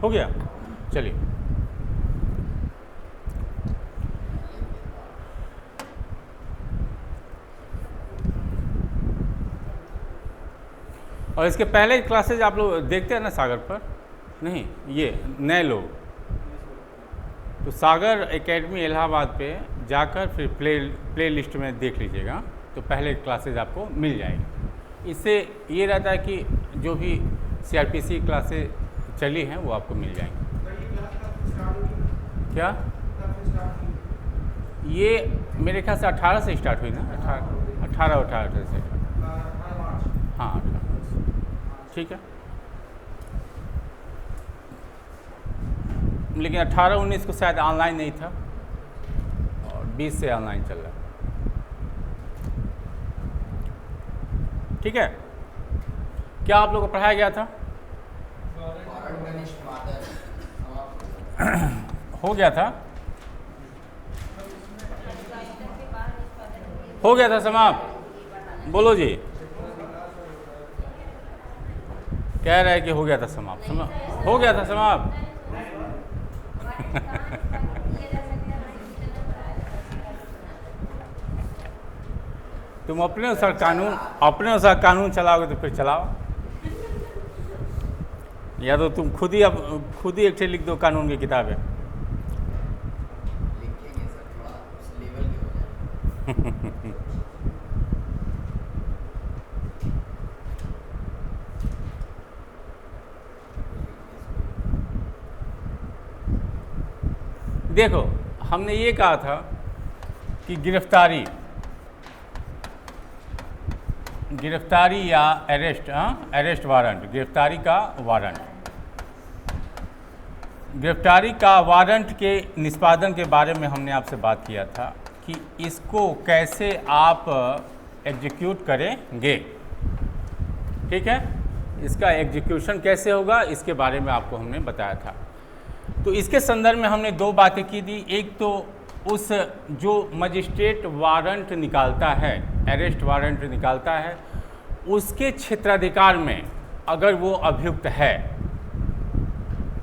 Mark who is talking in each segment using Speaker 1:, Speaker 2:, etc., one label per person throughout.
Speaker 1: हो गया, चलिए। और इसके पहले क्लासेज आप लोग देखते हैं ना सागर पर? नहीं, ये नए लोग तो सागर एकेडमी इलाहाबाद पे जाकर फिर प्ले लिस्ट में देख लीजिएगा, तो पहले क्लासेज आपको मिल जाएगी। इससे ये रहता है कि जो भी सीआरपीसी क्लासेज चली हैं वो आपको मिल जाएंगी। क्या ये मेरे ख्याल से 18 से स्टार्ट हुई ना? 18 से, हाँ 18, ठीक है। लेकिन 18-19 को शायद ऑनलाइन नहीं था और 20 से ऑनलाइन चल रहा है, ठीक है। क्या आप लोगों को पढ़ाया गया था? हो गया था, हो गया था समाप्त। बोलो जी, कह रहे हैं कि हो गया था समाप्त, हो गया था समाप्त। तुम अपने अनुसार कानून चलाओगे तो फिर चलाओ, या तो तुम खुद ही एक लिख दो कानून की किताबें। देखो, हमने ये कहा था कि गिरफ्तारी या अरेस्ट वारंट, गिरफ्तारी का वारंट के निष्पादन के बारे में हमने आपसे बात किया था कि इसको कैसे आप एग्जीक्यूट करेंगे, ठीक है। इसका एग्जीक्यूशन कैसे होगा इसके बारे में आपको हमने बताया था। तो इसके संदर्भ में हमने दो बातें की थी। एक तो उस जो मजिस्ट्रेट वारंट निकालता है, अरेस्ट वारंट निकालता है, उसके क्षेत्राधिकार में अगर वो अभियुक्त है,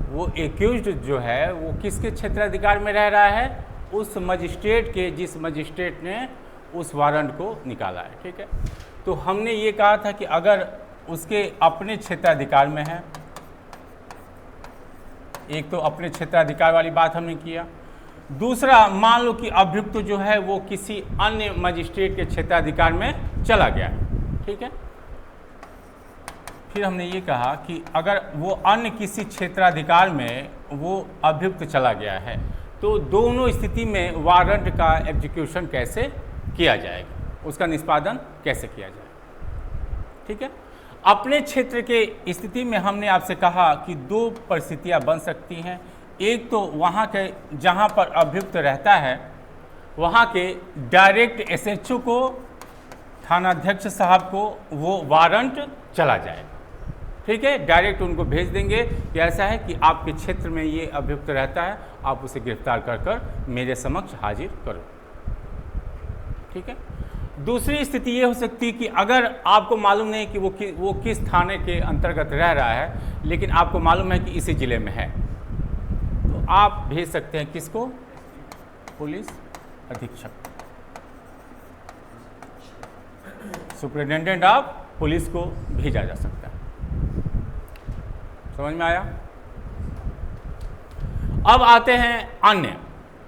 Speaker 1: वो एक्यूज्ड जो है वो किसके क्षेत्राधिकार में रह रहा है? उस मजिस्ट्रेट के, जिस मजिस्ट्रेट ने उस वारंट को निकाला है, ठीक है। तो हमने ये कहा था कि अगर उसके अपने क्षेत्राधिकार में है, एक तो अपने क्षेत्राधिकार वाली बात हमने किया। दूसरा, मान लो कि अभियुक्त जो है वो किसी अन्य मजिस्ट्रेट के क्षेत्राधिकार में चला गया है, ठीक है। फिर हमने ये कहा कि अगर वो अन्य किसी क्षेत्राधिकार में वो अभियुक्त चला गया है तो दोनों स्थिति में वारंट का एग्जीक्यूशन कैसे किया जाएगा, उसका निष्पादन कैसे किया जाएगा, ठीक है। अपने क्षेत्र के स्थिति में हमने आपसे कहा कि दो परिस्थितियां बन सकती हैं। एक तो वहाँ के जहाँ पर अभियुक्त रहता है वहाँ के डायरेक्ट एसएचओ को, थानाध्यक्ष साहब को वो वारंट चला जाए, ठीक है। डायरेक्ट उनको भेज देंगे कि ऐसा है कि आपके क्षेत्र में ये अभियुक्त रहता है, आप उसे गिरफ्तार कर मेरे समक्ष हाजिर करो, ठीक है। दूसरी स्थिति ये हो सकती है कि अगर आपको मालूम नहीं कि वो किस थाने के अंतर्गत रह रहा है, लेकिन आपको मालूम है कि इसी ज़िले में है, तो आप भेज सकते हैं किसको? पुलिस अधीक्षक, सुपरिटेंडेंट ऑफ पुलिस को भेजा जा सकता है। समझ में आया? अब आते हैं अन्य।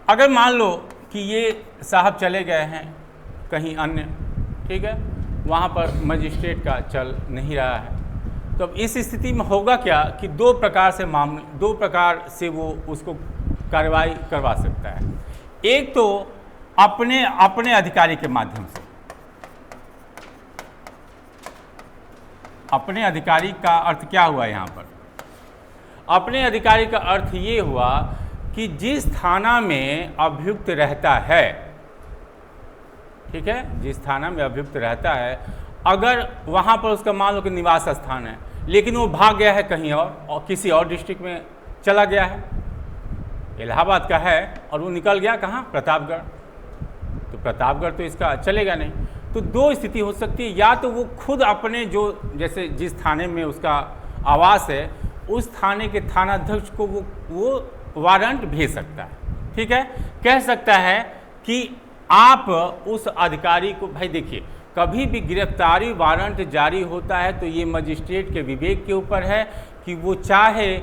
Speaker 1: अगर मान लो कि ये साहब चले गए हैं कहीं अन्य, ठीक है, वहाँ पर मजिस्ट्रेट का चल नहीं रहा है, तो अब इस स्थिति में होगा क्या कि दो प्रकार से वो उसको कार्रवाई करवा सकता है। एक तो अपने अधिकारी के माध्यम से। अपने अधिकारी का अर्थ क्या हुआ यहाँ पर? अपने अधिकारी का अर्थ ये हुआ कि जिस थाना में अभियुक्त रहता है, ठीक है, जिस थाना में अभियुक्त रहता है, अगर वहाँ पर उसका मान लो कि निवास स्थान है, लेकिन वो भाग गया है कहीं और किसी और डिस्ट्रिक्ट में चला गया है, इलाहाबाद का है और वो निकल गया कहाँ? प्रतापगढ़, तो प्रतापगढ़ तो इसका चलेगा नहीं। तो दो स्थिति हो सकती है, या तो वो खुद अपने जो जैसे जिस थाने में उसका आवास है उस थाने के थानाध्यक्ष को वो वारंट भेज सकता है। ठीक है, कह सकता है कि आप उस अधिकारी को, भाई देखिए कभी भी गिरफ्तारी वारंट जारी होता है तो ये मजिस्ट्रेट के विवेक के ऊपर है कि वो चाहे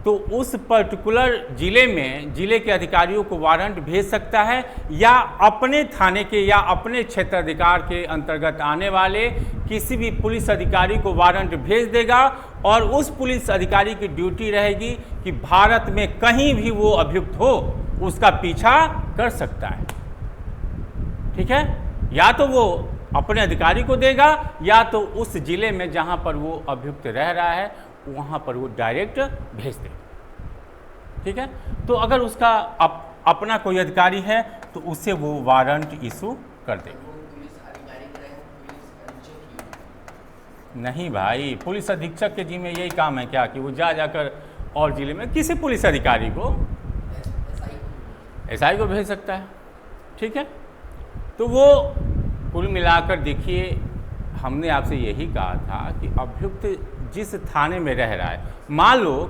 Speaker 1: तो उस पर्टिकुलर ज़िले में ज़िले के अधिकारियों को वारंट भेज सकता है या अपने थाने के या अपने क्षेत्राधिकार के अंतर्गत आने वाले किसी भी पुलिस अधिकारी को वारंट भेज देगा और उस पुलिस अधिकारी की ड्यूटी रहेगी कि भारत में कहीं भी वो अभियुक्त हो उसका पीछा कर सकता है। ठीक है, या तो वो अपने अधिकारी को देगा या तो उस ज़िले में जहाँ पर वो अभियुक्त रह रहा है वहाँ पर वो डायरेक्ट भेज दे। ठीक है, तो अगर उसका अपना कोई अधिकारी है तो उससे वो वारंट इशू कर देगा। नहीं भाई, पुलिस अधीक्षक के जिम्मे यही काम है क्या कि वो जाकर और ज़िले में किसी पुलिस अधिकारी को एसआई को भेज सकता है। ठीक है, तो वो कुल मिलाकर देखिए हमने आपसे यही कहा था कि अभियुक्त जिस थाने में रह रहा है, मान लो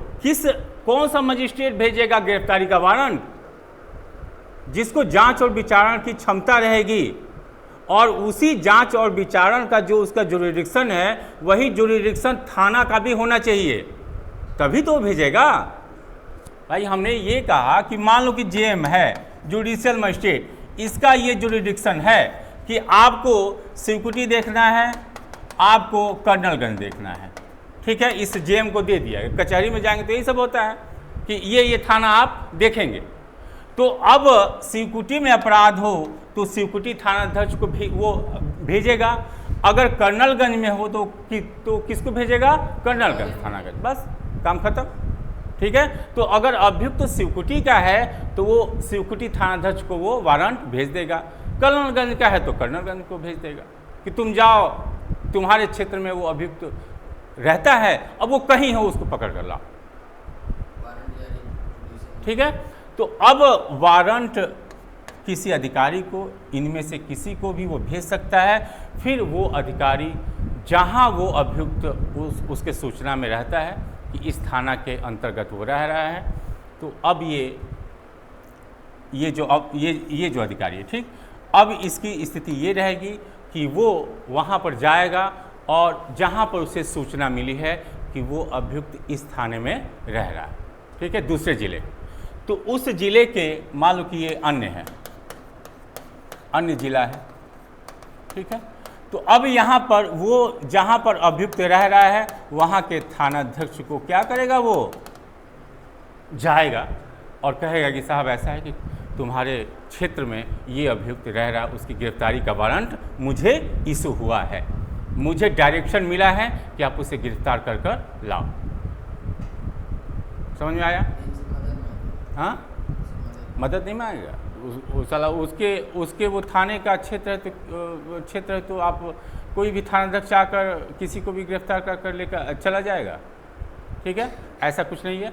Speaker 1: कौन सा मजिस्ट्रेट भेजेगा गिरफ्तारी का वारंट, जिसको जांच और विचारण की क्षमता रहेगी और उसी जांच और विचारण का जो उसका जुरिडिक्शन है वही जुरिडिक्शन थाना का भी होना चाहिए, तभी तो भेजेगा। भाई हमने ये कहा कि मान लो कि जेएम है, जुडिशियल मजिस्ट्रेट, इसका ये जुरिडिक्शन है कि आपको सिक्योरिटी देखना है, आपको कर्नलगंज देखना है। ठीक है, इस जेएम को दे दिया। कचहरी में जाएंगे तो यही सब होता है कि ये थाना आप देखेंगे। तो अब सिक्योरिटी में अपराध हो तो सिक्योरिटी थानाध्यक्ष को भी वो भेजेगा, अगर कर्नलगंज में हो तो किसको भेजेगा? कर्नलगंज थानागंज, बस काम खत्म। ठीक है, तो अगर अभियुक्त सिक्योरिटी का है तो वो सिक्योरिटी थानाध्यक्ष को वो वारंट भेज देगा, कर्नलगंज का है तो कर्नलगंज को भेज देगा कि तुम जाओ, तुम्हारे क्षेत्र में वो अभियुक्त रहता है, अब वो कहीं हो उसको पकड़ कर लाओ। ठीक है, तो अब वारंट किसी अधिकारी को, इनमें से किसी को भी वो भेज सकता है, फिर वो अधिकारी जहां वो अभियुक्त उसके सूचना में रहता है कि इस थाना के अंतर्गत वो रह रहा है, तो अब ये जो अधिकारी है, ठीक, अब इसकी स्थिति ये रहेगी कि वो वहाँ पर जाएगा और जहाँ पर उसे सूचना मिली है कि वो अभियुक्त इस थाने में रह रहा है, ठीक है, दूसरे ज़िले, तो उस ज़िले के मान लो कि ये अन्य ज़िला है। ठीक है, तो अब यहाँ पर वो जहाँ पर अभियुक्त रह रहा है वहाँ के थानाध्यक्ष को क्या करेगा, वो जाएगा और कहेगा कि साहब ऐसा है कि तुम्हारे क्षेत्र में ये अभियुक्त रह रहा है, उसकी गिरफ्तारी का वारंट मुझे इशू हुआ है, मुझे डायरेक्शन मिला है कि आप उसे गिरफ्तार कर लाओ। समझ में आया? हाँ, मदद नहीं मांगेगा साला, उसके वो थाने का क्षेत्र है तो आप कोई भी थानाध्यक्ष आकर किसी को भी गिरफ्तार कर लेकर चला जाएगा। ठीक है, ऐसा कुछ नहीं है।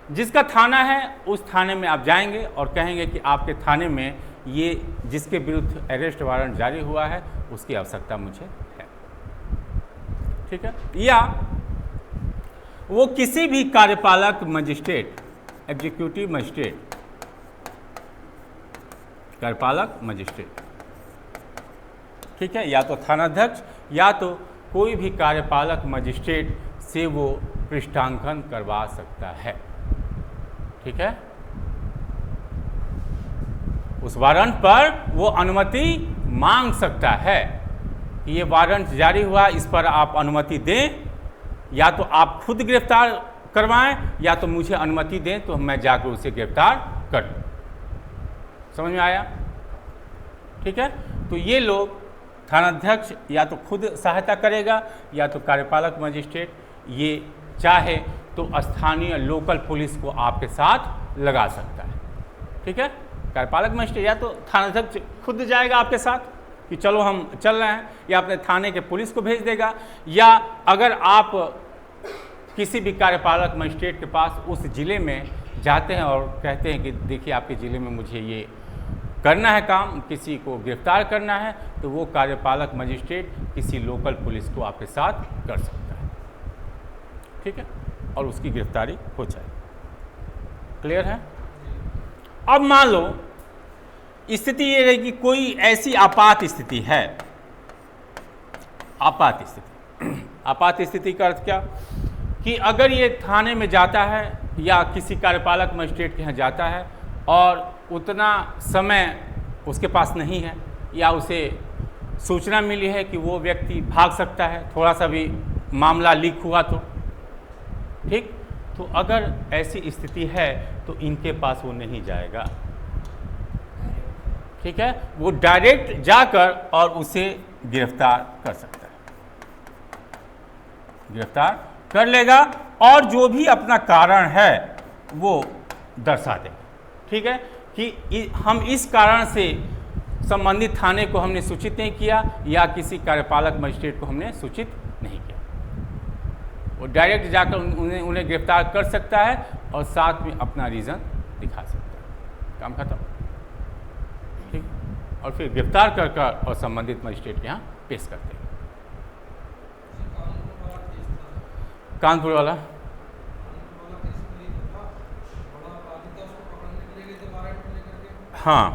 Speaker 1: जिसका थाना है उस थाने में आप जाएंगे और कहेंगे कि आपके थाने में ये जिसके विरुद्ध अरेस्ट वारंट जारी हुआ है उसकी आवश्यकता मुझे है। ठीक है, या वो किसी भी कार्यपालक मजिस्ट्रेट, एग्जीक्यूटिव मजिस्ट्रेट, कार्यपालक मजिस्ट्रेट, ठीक है, या तो थानाध्यक्ष या तो कोई भी कार्यपालक मजिस्ट्रेट से वो पृष्ठांकन करवा सकता है। ठीक है, उस वारंट पर वो अनुमति मांग सकता है कि ये वारंट जारी हुआ, इस पर आप अनुमति दें, या तो आप खुद गिरफ्तार करवाएं या तो मुझे अनुमति दें तो मैं जाकर उसे गिरफ्तार कर दूं। समझ में आया? ठीक है, तो ये लोग थानाध्यक्ष या तो खुद सहायता करेगा या तो कार्यपालक मजिस्ट्रेट, ये चाहे तो स्थानीय लोकल पुलिस को आपके साथ लगा सकता है। ठीक है, कार्यपालक मजिस्ट्रेट या तो थानाध्यक्ष खुद जाएगा आपके साथ कि चलो हम चल रहे हैं, या अपने थाने के पुलिस को भेज देगा, या अगर आप किसी भी कार्यपालक मजिस्ट्रेट के पास उस ज़िले में जाते हैं और कहते हैं कि देखिए आपके ज़िले में मुझे ये करना है काम, किसी को गिरफ्तार करना है, तो वो कार्यपालक मजिस्ट्रेट किसी लोकल पुलिस को आपके साथ कर सकता है। ठीक है। और उसकी गिरफ्तारी हो जाए। क्लियर है? अब मान लो स्थिति ये रही कि कोई ऐसी आपात स्थिति है, आपात स्थिति। आपात स्थिति का अर्थ क्या कि अगर ये थाने में जाता है या किसी कार्यपालक मजिस्ट्रेट के यहाँ जाता है और उतना समय उसके पास नहीं है या उसे सूचना मिली है कि वो व्यक्ति भाग सकता है, थोड़ा सा भी मामला लीक हुआ तो ठीक, तो अगर ऐसी स्थिति है तो इनके पास वो नहीं जाएगा। ठीक है, वो डायरेक्ट जाकर और उसे गिरफ्तार कर सकता है, गिरफ्तार कर लेगा और जो भी अपना कारण है वो दर्शा देगा। ठीक है, कि हम इस कारण से संबंधित थाने को हमने सूचित नहीं किया या किसी कार्यपालक मजिस्ट्रेट को हमने सूचित नहीं किया। वो डायरेक्ट जाकर उन्हें गिरफ्तार कर सकता है और साथ में अपना रीज़न दिखा सकता है। काम खत्म। ठीक, और फिर गिरफ्तार कर और संबंधित मजिस्ट्रेट के यहाँ पेश करते हैं। कानपुर वाला हाँ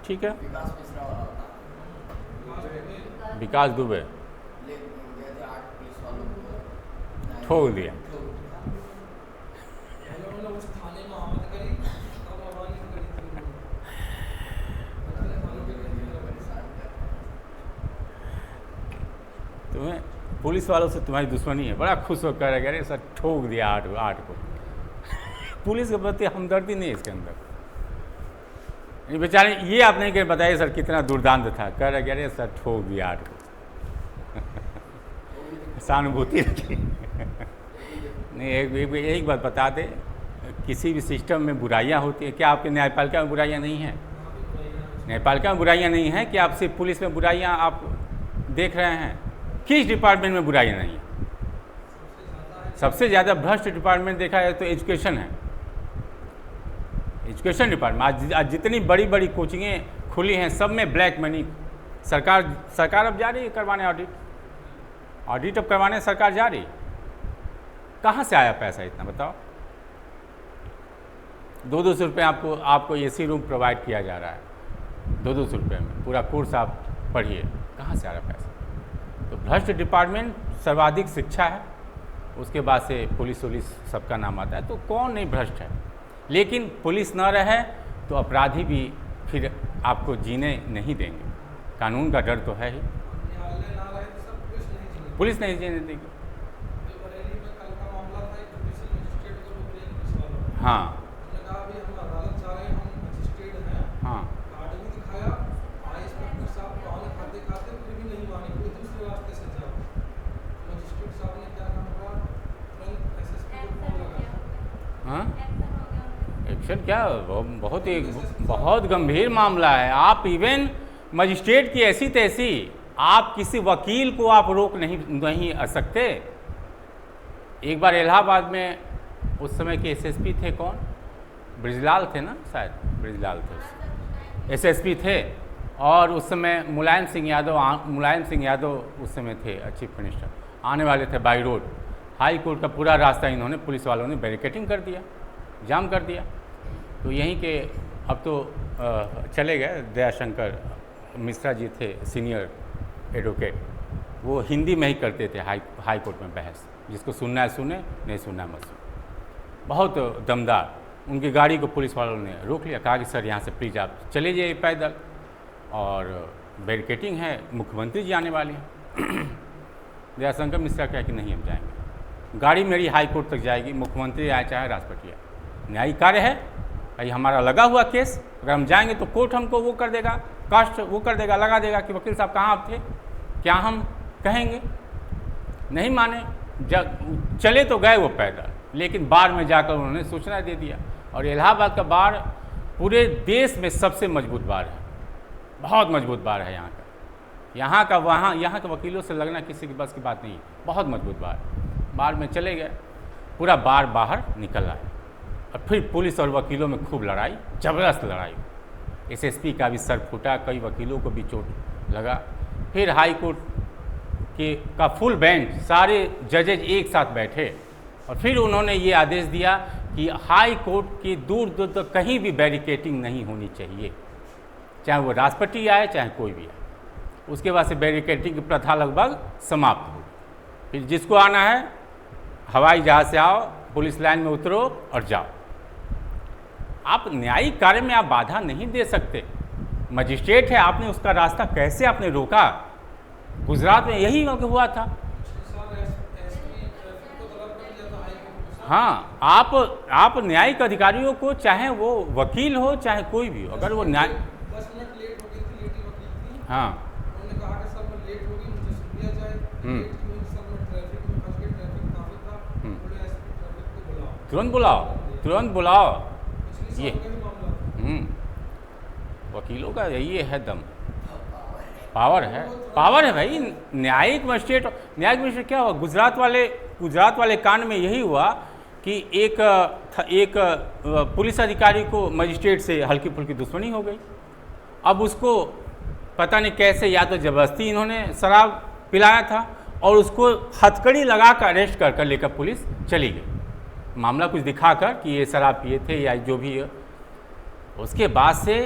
Speaker 1: ठीक है, विकास दुबे ठोक दिया। तुम्हें पुलिस वालों से तुम्हारी दुश्मनी है, बड़ा खुश होकर अरे सर ठोक दिया आठ को। पुलिस के प्रति हमदर्दी नहीं है इसके अंदर। बेचारे ये आप नहीं कह बताइए सर कितना दुर्दांत था, कह रहे अरे सर ठोक दिया 8 को। सहानुभूति रखी। नहीं, एक बात बता दे, किसी भी सिस्टम में बुराइयां होती है। क्या आपके न्यायपालिका में बुराइयां नहीं हैं? न्यायपालिका में बुराइयां नहीं हैं कि आप सिर्फ पुलिस में बुराइयां आप देख रहे हैं? किस डिपार्टमेंट में बुराइयां नहीं है? सबसे ज़्यादा भ्रष्ट डिपार्टमेंट देखा जाए तो एजुकेशन है। एजुकेशन डिपार्टमेंट आज जितनी बड़ी बड़ी कोचिंगें खुली हैं सब में ब्लैक मनी। सरकार अब जा रही है करवाने ऑडिट अब करवाने सरकार जा रही। कहाँ से आया पैसा इतना बताओ? 200 रुपये आपको एसी रूम प्रोवाइड किया जा रहा है, 200 रुपये में पूरा कोर्स आप पढ़िए। कहाँ से आ रहा पैसा? तो भ्रष्ट डिपार्टमेंट सर्वाधिक शिक्षा है, उसके बाद से पुलिस सबका नाम आता है। तो कौन नहीं भ्रष्ट है, लेकिन पुलिस न रहे तो अपराधी भी फिर आपको जीने नहीं देंगे। कानून का डर तो है ही, पुलिस नहीं जीने देगी। हाँ हाँ हाँ एक्शन क्या, बहुत गंभीर मामला है। आप इवन मजिस्ट्रेट की ऐसी तैसी, आप किसी वकील को आप रोक नहीं सकते। एक बार इलाहाबाद में उस समय के एसएसपी थे कौन, ब्रिजलाल थे ना, शायद ब्रिजलाल थे, एसएसपी थे। और उस समय मुलायम सिंह यादव उस समय थे चीफ मिनिस्टर, आने वाले थे बाई रोड। हाई कोर्ट का पूरा रास्ता इन्होंने, पुलिस वालों ने बैरिकेडिंग कर दिया, जाम कर दिया। तो यहीं के अब तो चले गए दयाशंकर मिश्रा जी थे सीनियर एडवोकेट, वो हिंदी में ही करते थे हाई कोर्ट में बहस, जिसको सुनना है सुने, नहीं सुनना है मत सुने। बहुत दमदार। उनकी गाड़ी को पुलिस वालों ने रोक लिया, कहा कि सर यहाँ से प्लीज़ आप चले जाइए पैदल, और बैरिकेडिंग है, मुख्यमंत्री जी आने वाले हैं। दयाशंकर मिश्रा कहा कि नहीं हम जाएंगे, गाड़ी मेरी हाई कोर्ट तक जाएगी, मुख्यमंत्री आए चाहे राष्ट्रपति आए, न्यायिक कार्य है, भाई हमारा लगा हुआ केस, अगर हम जाएंगे तो कोर्ट हमको वो कर देगा, कास्ट वो कर देगा, लगा देगा कि वकील साहब कहाँ आप थे, क्या हम कहेंगे। नहीं माने, जब चले तो गए वो पैदल, लेकिन बार में जाकर उन्होंने सूचना दे दिया। और इलाहाबाद का बार पूरे देश में सबसे मजबूत बार है, बहुत मजबूत बार है यहाँ का यहाँ के वकीलों से लगना किसी की बस की बात नहीं, बहुत मजबूत बार में चले गए, पूरा बार बाहर निकल आए। और फिर पुलिस और वकीलों में खूब लड़ाई, ज़बरदस्त लड़ाई। एसएसपी का भी सर फूटा, कई वकीलों को भी चोट लगा। फिर हाई कोर्ट कि का फुल बेंच, सारे जजेज एक साथ बैठे और फिर उन्होंने ये आदेश दिया कि हाई कोर्ट की दूर दूर तक कहीं भी बैरिकेटिंग नहीं होनी चाहिए, चाहे वो राष्ट्रपति आए चाहे कोई भी आए। उसके बाद से बैरिकेटिंग की प्रथा लगभग समाप्त हो। फिर जिसको आना है हवाई जहाज से आओ, पुलिस लाइन में उतरो और जाओ। आप न्यायिक कार्य में आप बाधा नहीं दे सकते। मजिस्ट्रेट है, आपने उसका रास्ता कैसे आपने रोका? गुजरात में यही हुआ था। हाँ, आप न्यायिक अधिकारियों को, चाहे वो वकील हो चाहे कोई भी हो, अगर वो न्याय
Speaker 2: 10 मिनट लेट हो गई थी, लेटी वकील थी।
Speaker 1: हाँ,
Speaker 2: उन्होंने कहा कि सर मैं लेट हो गई, मुझे सुन लिया जाए। लेट क्यों? सर मैं ट्रैफिक में फंस गई, ट्रैफिक काफी था। बोले एसपी ट्रैफिक को बुलाओ,
Speaker 1: तुरंत बुलाओ, तुरंत बुलाओ।
Speaker 2: पिछली
Speaker 1: ये
Speaker 2: साल का ही मामला था।
Speaker 1: वकीलों का यही है दम, पावर है, पावर है भाई। न्यायिक मजिस्ट्रेट क्या हुआ? गुजरात वाले कांड में यही हुआ कि एक पुलिस अधिकारी को मजिस्ट्रेट से हल्की फुल्की दुश्मनी हो गई। अब उसको पता नहीं कैसे, या तो ज़बरदस्ती इन्होंने शराब पिलाया था और उसको हथकड़ी लगा कर अरेस्ट कर लेकर पुलिस चली गई, मामला कुछ दिखाकर कि ये शराब पिए थे या जो भी है। उसके बाद से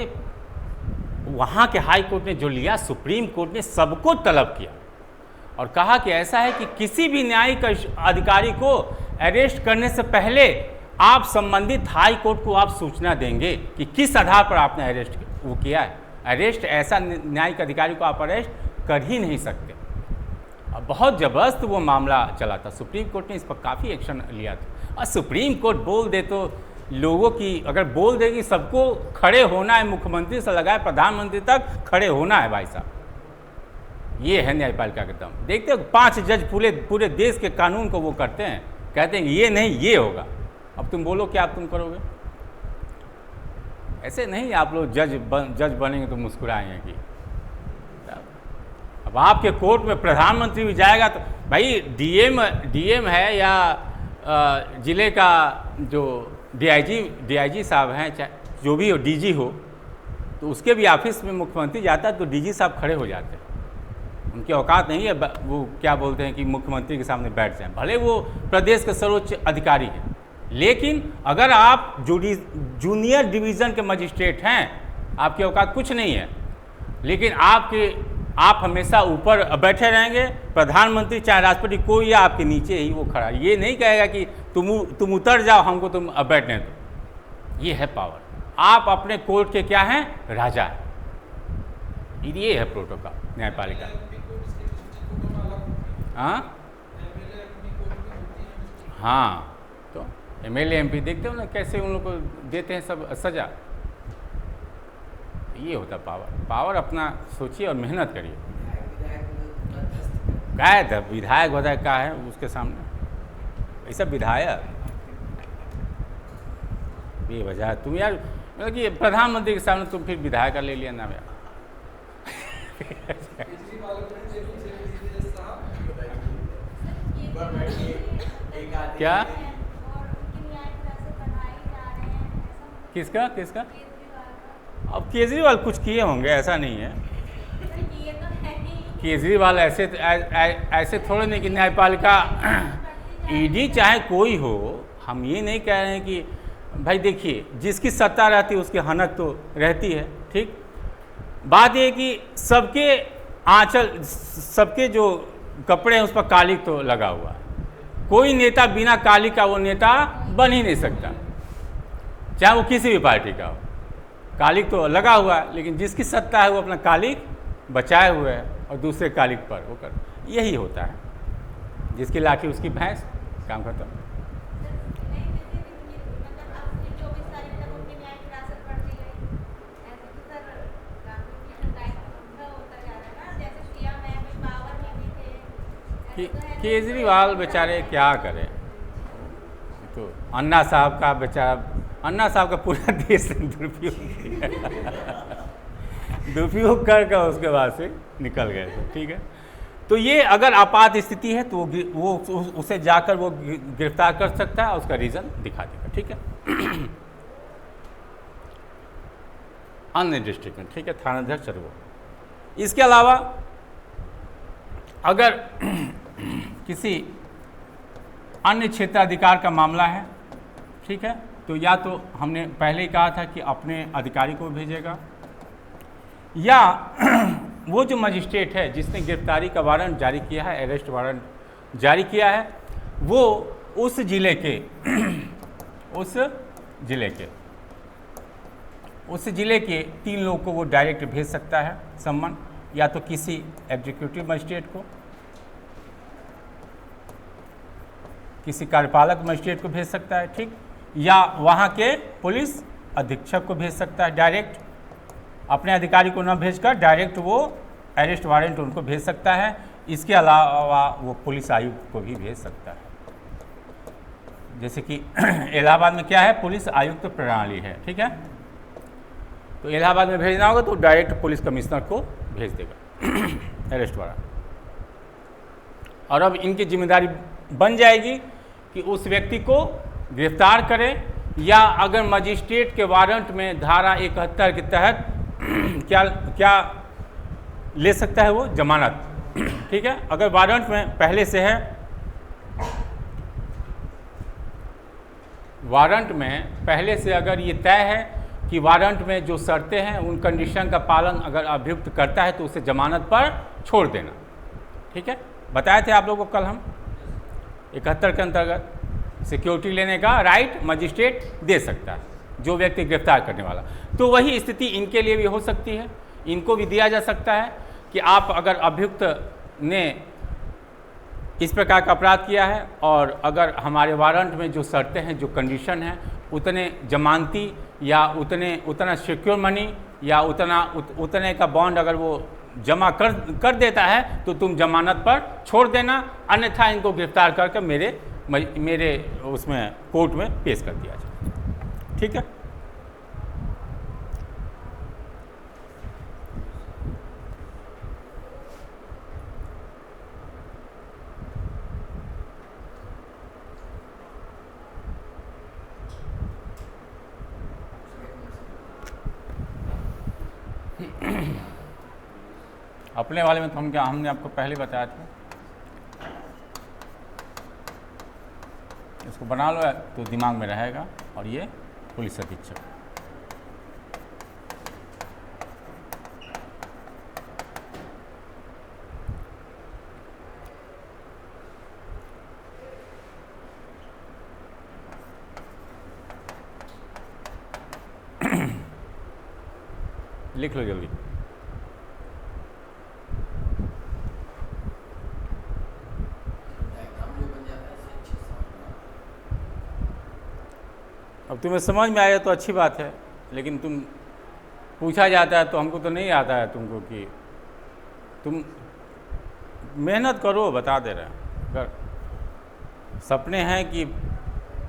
Speaker 1: वहाँ के हाई कोर्ट ने जो लिया, सुप्रीम कोर्ट ने सबको तलब किया और कहा कि ऐसा है कि किसी भी न्यायिक अधिकारी को अरेस्ट करने से पहले आप संबंधित हाई कोर्ट को आप सूचना देंगे कि किस आधार पर आपने अरेस्ट वो किया है। अरेस्ट, ऐसा न्यायिक अधिकारी को आप अरेस्ट कर ही नहीं सकते। अब बहुत ज़बरदस्त वो मामला चला था, सुप्रीम कोर्ट ने इस पर काफ़ी एक्शन लिया था। और सुप्रीम कोर्ट बोल दे तो लोगों की, अगर बोल दे कि सबको खड़े होना है, मुख्यमंत्री से लगाए प्रधानमंत्री तक खड़े होना है भाई साहब, ये है न्यायपालिका का दम। देखते हो 5 जज पूरे देश के कानून को वो करते हैं, कहते हैं ये नहीं ये होगा। अब तुम बोलो क्या तुम करोगे? ऐसे नहीं आप लोग जज बनेंगे तो मुस्कुराएंगे कि अब आपके कोर्ट में प्रधानमंत्री भी जाएगा तो भाई डीएम है या जिले का जो डीआईजी साहब हैं, चाहे जो भी हो, डीजी हो, तो उसके भी ऑफिस में मुख्यमंत्री जाता है तो डीजी साहब खड़े हो जाते हैं। उनकी औकात नहीं है, वो क्या बोलते हैं कि मुख्यमंत्री के सामने बैठ जाएं, भले वो प्रदेश के सर्वोच्च अधिकारी हैं। लेकिन अगर आप जूनियर डिवीज़न के मजिस्ट्रेट हैं, आपकी औकात कुछ नहीं है, लेकिन आप हमेशा ऊपर बैठे रहेंगे। प्रधानमंत्री चाहे राष्ट्रपति कोई या आपके नीचे ही वो खड़ा, ये नहीं कहेगा कि तुम उतर जाओ, हमको तुम अब बैठने दो। ये है पावर। आप अपने कोर्ट के क्या हैं? राजा हैं। ये है प्रोटोकॉल न्यायपालिका। हाँ, तो एमएलए एमपी देखते हो ना कैसे उन लोग को देते हैं सब सजा। ये होता पावर अपना सोचिए और मेहनत करिए। क्या है विधायक क्या है उसके सामने? ऐसा विधायक बेवजह तुम यार, मतलब कि प्रधानमंत्री के सामने तुम फिर विधायक का ले लिया नाम यार। क्या किसका? अब केजरीवाल कुछ किए होंगे, ऐसा नहीं है। केजरीवाल ऐसे थोड़े नहीं कि न्यायपालिका ईडी चाहे कोई हो, हम ये नहीं कह रहे हैं कि भाई देखिए जिसकी सत्ता रहती है उसकी हनक तो रहती है, ठीक। बात ये कि सबके आंचल, सबके जो कपड़े हैं उस पर कालिक तो लगा हुआ है। कोई नेता बिना कालिक का वो नेता बन ही नहीं सकता, चाहे वो किसी भी पार्टी का हो। कालिक तो लगा हुआ है, लेकिन जिसकी सत्ता है वो अपना कालिक बचाए हुए है और दूसरे कालिक पर वो कर, यही होता है। जिसकी लाठी उसकी भैंस, काम खत्म। केजरीवाल बेचारे क्या करें, तो अन्ना साहब का बेचारा, अन्ना साहब का पूरा देश दुरुपयोग कर उसके बाद से निकल गए थे, ठीक है। तो ये अगर आपात स्थिति है तो वो उसे जाकर वो गिरफ्तार कर सकता है, उसका रीज़न दिखा देगा, ठीक है। अन्य डिस्ट्रिक्ट में, ठीक है, थानाध्यक्ष वो। इसके अलावा अगर किसी अन्य क्षेत्राधिकार का मामला है, ठीक है, तो या तो हमने पहले ही कहा था कि अपने अधिकारी को भेजेगा, या वो जो मजिस्ट्रेट है जिसने गिरफ्तारी का वारंट जारी किया है, अरेस्ट वारंट जारी किया है, वो उस जिले के उस जिले के 3 लोगों को वो डायरेक्ट भेज सकता है सम्मन, या तो किसी एग्जीक्यूटिव मजिस्ट्रेट को, किसी कार्यपालक मजिस्ट्रेट को भेज सकता है, ठीक, या वहाँ के पुलिस अधीक्षक को भेज सकता है डायरेक्ट, अपने अधिकारी को न भेजकर डायरेक्ट वो अरेस्ट वारंट उनको भेज सकता है। इसके अलावा वो पुलिस आयुक्त को भी भेज सकता है। जैसे कि इलाहाबाद में क्या है, पुलिस आयुक्त प्रणाली है, ठीक है, तो इलाहाबाद में भेजना होगा तो डायरेक्ट पुलिस कमिश्नर को भेज देगा अरेस्ट वारंट। और अब इनकी जिम्मेदारी बन जाएगी कि उस व्यक्ति को गिरफ्तार करें, या अगर मजिस्ट्रेट के वारंट में धारा 71 के तहत क्या ले सकता है वो, जमानत, ठीक है। अगर वारंट में पहले से है, वारंट में पहले से अगर ये तय है कि वारंट में जो शर्तें हैं उन कंडीशन का पालन अगर अभियुक्त करता है तो उसे जमानत पर छोड़ देना, ठीक है। बताए थे आप लोगों को कल हम 71 के अंतर्गत सिक्योरिटी लेने का राइट मजिस्ट्रेट दे सकता है, जो व्यक्ति गिरफ्तार करने वाला। तो वही स्थिति इनके लिए भी हो सकती है, इनको भी दिया जा सकता है कि आप अगर अभियुक्त ने इस प्रकार का अपराध किया है और अगर हमारे वारंट में जो शर्तें हैं, जो कंडीशन है, उतने जमानती या उतना सिक्योर मनी या उतने का बॉन्ड अगर वो जमा कर देता है तो तुम जमानत पर छोड़ देना, अन्यथा इनको गिरफ्तार करके मेरे उसमें कोर्ट में पेश कर दिया जाए, ठीक है। अपने वाले में तो हमने आपको पहले बताया था, इसको बना लो तो दिमाग में रहेगा। और ये पुलिस अधीक्षक, लिख लो जल्दी। अब तुम्हें समझ में आया तो अच्छी बात है, लेकिन तुम पूछा जाता है तो हमको तो नहीं आता है तुमको कि तुम मेहनत करो, बता दे रहे हैं। अगर सपने हैं कि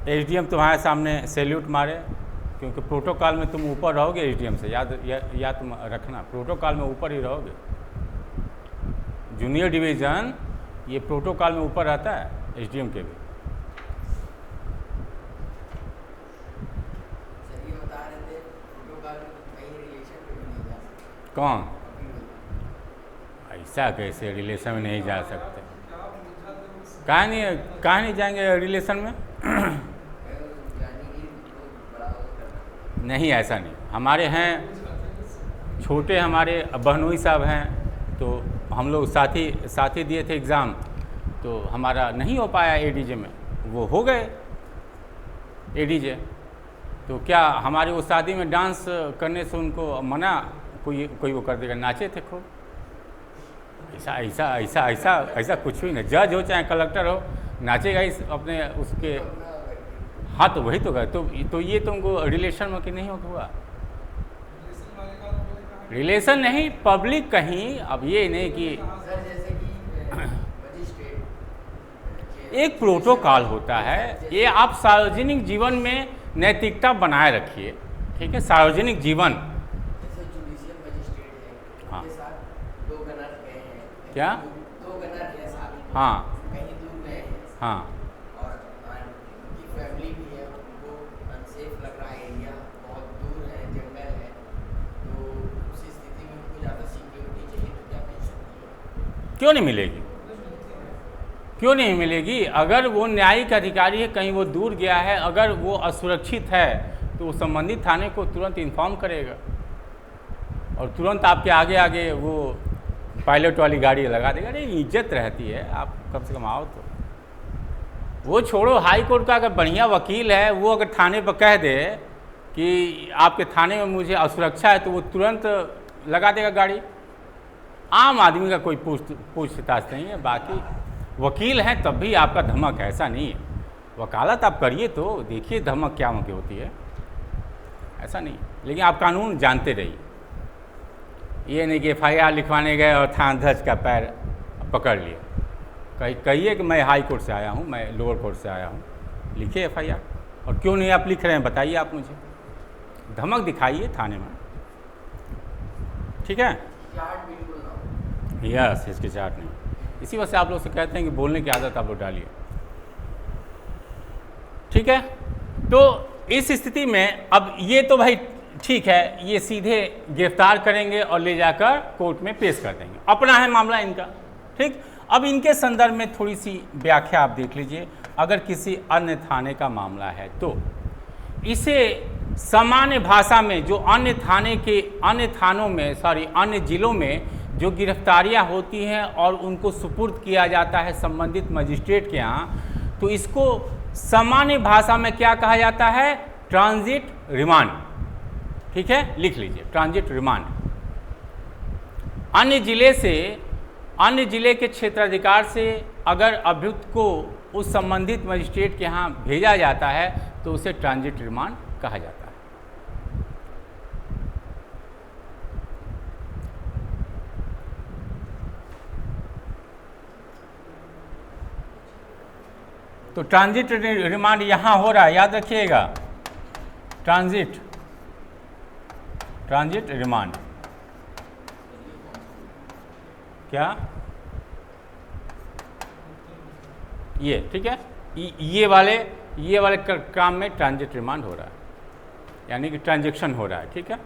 Speaker 1: एसडीएम तुम्हारे सामने सैल्यूट मारे, क्योंकि प्रोटोकॉल में तुम ऊपर रहोगे एसडीएम से, याद तुम रखना, प्रोटोकॉल में ऊपर ही रहोगे। जूनियर डिवीज़न ये प्रोटोकॉल में ऊपर रहता है एसडीएम के भी। कौन? ऐसा कैसे रिलेशन में नहीं जा सकते? कहाँ नहीं जाएंगे रिलेशन में? नहीं, ऐसा नहीं। हमारे हैं छोटे, हमारे बहनोई साहब हैं, तो हम लोग साथ ही दिए थे एग्ज़ाम, तो हमारा नहीं हो पाया एडीजे में, वो हो गए एडीजे। तो क्या हमारे वो शादी में डांस करने से उनको मना कोई वो कर देगा? नाचे थे खूब। ऐसा कुछ भी नहीं। जज हो चाहे कलेक्टर हो, नाचेगा इस अपने उसके। हाँ, तो वही तो गए। तो ये तुमको रिलेशन में कि नहीं हुआ? रिलेशन नहीं, पब्लिक कहीं। अब ये नहीं कि एक प्रोटोकॉल होता है, ये आप सार्वजनिक जीवन में नैतिकता बनाए रखिए, ठीक है। सार्वजनिक जीवन, हाँ, क्या? हाँ हाँ, क्यों नहीं मिलेगी? क्यों नहीं मिलेगी? अगर वो न्यायिक अधिकारी है, कहीं वो दूर गया है, अगर वो असुरक्षित है तो वो संबंधित थाने को तुरंत इन्फॉर्म करेगा और तुरंत आपके आगे आगे वो पायलट वाली गाड़ी लगा देगा। अरे इज्जत रहती है, आप कम से कम आओ तो। वो छोड़ो, हाई कोर्ट का अगर बढ़िया वकील है, वो अगर थाने पर कह दे कि आपके थाने में मुझे असुरक्षा है, तो वो तुरंत लगा देगा गाड़ी। आम आदमी का कोई पूछताछ नहीं है। बाकी वकील हैं तब भी आपका धमक है, ऐसा नहीं है। वकालत आप करिए तो देखिए धमक क्या मौके होती है, ऐसा नहीं। लेकिन आप कानून जानते रहिए, ये नहीं कि FIR लिखवाने गए और थानाध्यक्ष का पैर पकड़ लिए। कहिए कि मैं हाई कोर्ट से आया हूँ, मैं लोअर कोर्ट से आया हूँ, लिखिए FIR। और क्यों नहीं आप लिख रहे हैं बताइए आप मुझे, धमक दिखाइए थाने में, ठीक है? यस, हिचकिचाहट नहीं। इसी वजह से आप लोग से कहते हैं कि बोलने की आदत आप लोग डालिए, ठीक है? तो इस स्थिति में अब ये तो भाई ठीक है, ये सीधे गिरफ्तार करेंगे और ले जाकर कोर्ट में पेश कर देंगे, अपना है मामला इनका, ठीक। अब इनके संदर्भ में थोड़ी सी व्याख्या आप देख लीजिए। अगर किसी अन्य थाने का मामला है तो इसे सामान्य भाषा में जो अन्य थानों में अन्य जिलों में जो गिरफ्तारियां होती हैं और उनको सुपुर्द किया जाता है संबंधित मजिस्ट्रेट के यहाँ, तो इसको सामान्य भाषा में क्या कहा जाता है? ट्रांजिट रिमांड, ठीक है? लिख लीजिए, ट्रांजिट रिमांड। अन्य जिले के क्षेत्राधिकार से अगर अभियुक्त को उस संबंधित मजिस्ट्रेट के यहाँ भेजा जाता है तो उसे ट्रांजिट रिमांड कहा जाता है। तो ट्रांजिट रिमांड यहाँ हो रहा है, याद रखिएगा, ट्रांजिट रिमांड। क्या ये ठीक है? ये वाले काम में ट्रांजिट रिमांड हो रहा है, यानी कि ट्रांजैक्शन हो रहा है, ठीक है?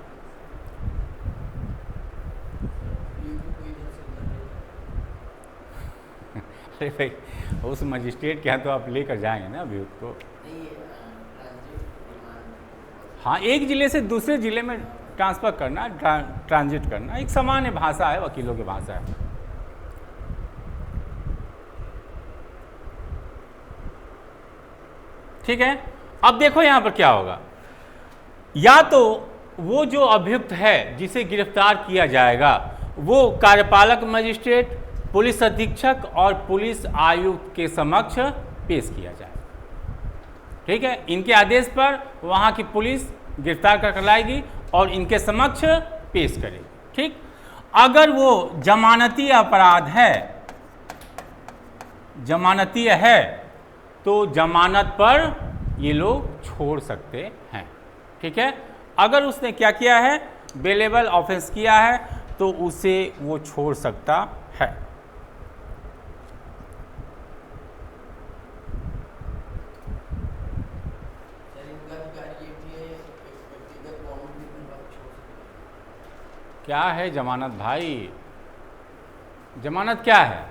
Speaker 1: अरे भाई, उस मजिस्ट्रेट के यहाँ तो आप लेकर जाएंगे ना अभियुक्त को। हाँ, एक जिले से दूसरे जिले में ट्रांसफ़र करना, ट्रांजिट करना एक सामान्य भाषा है, वकीलों की भाषा है। ठीक है? अब देखो यहां पर क्या होगा। या तो वो जो अभियुक्त है जिसे गिरफ्तार किया जाएगा वो कार्यपालक मजिस्ट्रेट, पुलिस अधीक्षक और पुलिस आयुक्त के समक्ष पेश किया जाए, ठीक है? इनके आदेश पर वहां की पुलिस गिरफ्तार कर लाएगी और इनके समक्ष पेश करेगी, ठीक। अगर वो जमानती अपराध है, जमानतीय है, तो जमानत पर ये लोग छोड़ सकते हैं, ठीक है। अगर उसने क्या किया है, बेलेबल ऑफेंस किया है, तो उसे वो छोड़ सकता है। क्या है जमानत भाई? जमानत क्या है?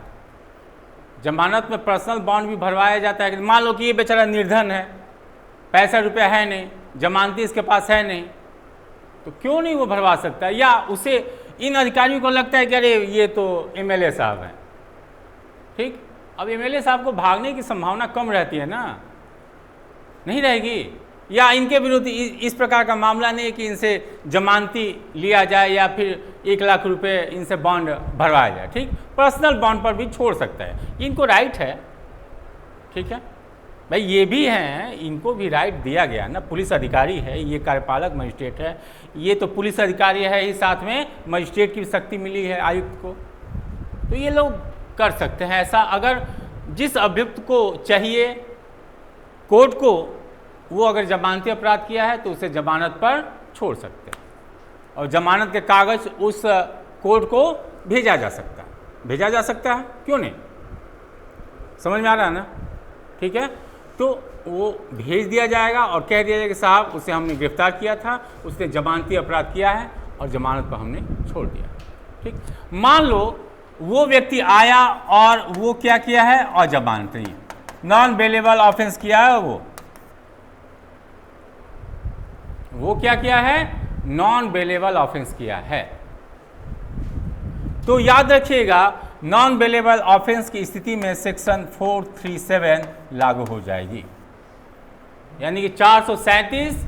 Speaker 1: जमानत में पर्सनल बॉन्ड भी भरवाया जाता है। मान लो कि ये बेचारा निर्धन है, पैसा रुपया है नहीं, जमानती इसके पास है नहीं, तो क्यों नहीं वो भरवा सकता है? या उसे इन अधिकारियों को लगता है कि अरे ये तो MLA साहब हैं, ठीक। अब MLA साहब को भागने की संभावना कम रहती है ना, नहीं रहेगी। या इनके विरुद्ध इस प्रकार का मामला नहीं है कि इनसे जमानती लिया जाए या फिर 1 लाख रुपए इनसे बॉन्ड भरवाया जाए, ठीक। पर्सनल बॉन्ड पर भी छोड़ सकता है, इनको राइट है, ठीक है भाई। ये भी हैं, इनको भी राइट दिया गया ना, पुलिस अधिकारी है, ये कार्यपालक मजिस्ट्रेट है, ये तो पुलिस अधिकारी है ही, साथ में मजिस्ट्रेट की शक्ति मिली है आयुक्त को, तो ये लोग कर सकते हैं ऐसा। अगर जिस अभियुक्त को चाहिए कोर्ट को, वो अगर जमानती अपराध किया है तो उसे जमानत पर छोड़ सकते हैं और जमानत के कागज उस कोर्ट को भेजा जा सकता है, क्यों नहीं? समझ में आ रहा है ना, ठीक है। तो वो भेज दिया जाएगा और कह दिया जाएगा कि साहब उसे हमने गिरफ्तार किया था, उसने जमानती अपराध किया है और जमानत पर हमने छोड़ दिया, ठीक। मान लो वो व्यक्ति आया और वो क्या किया है, अजमानती नॉन बेलेबल ऑफेंस किया है, वो क्या किया है, नॉन बेलेबल ऑफेंस किया है। तो याद रखिएगा नॉन बेलेबल ऑफेंस की स्थिति में सेक्शन 437 लागू हो जाएगी, यानी कि 437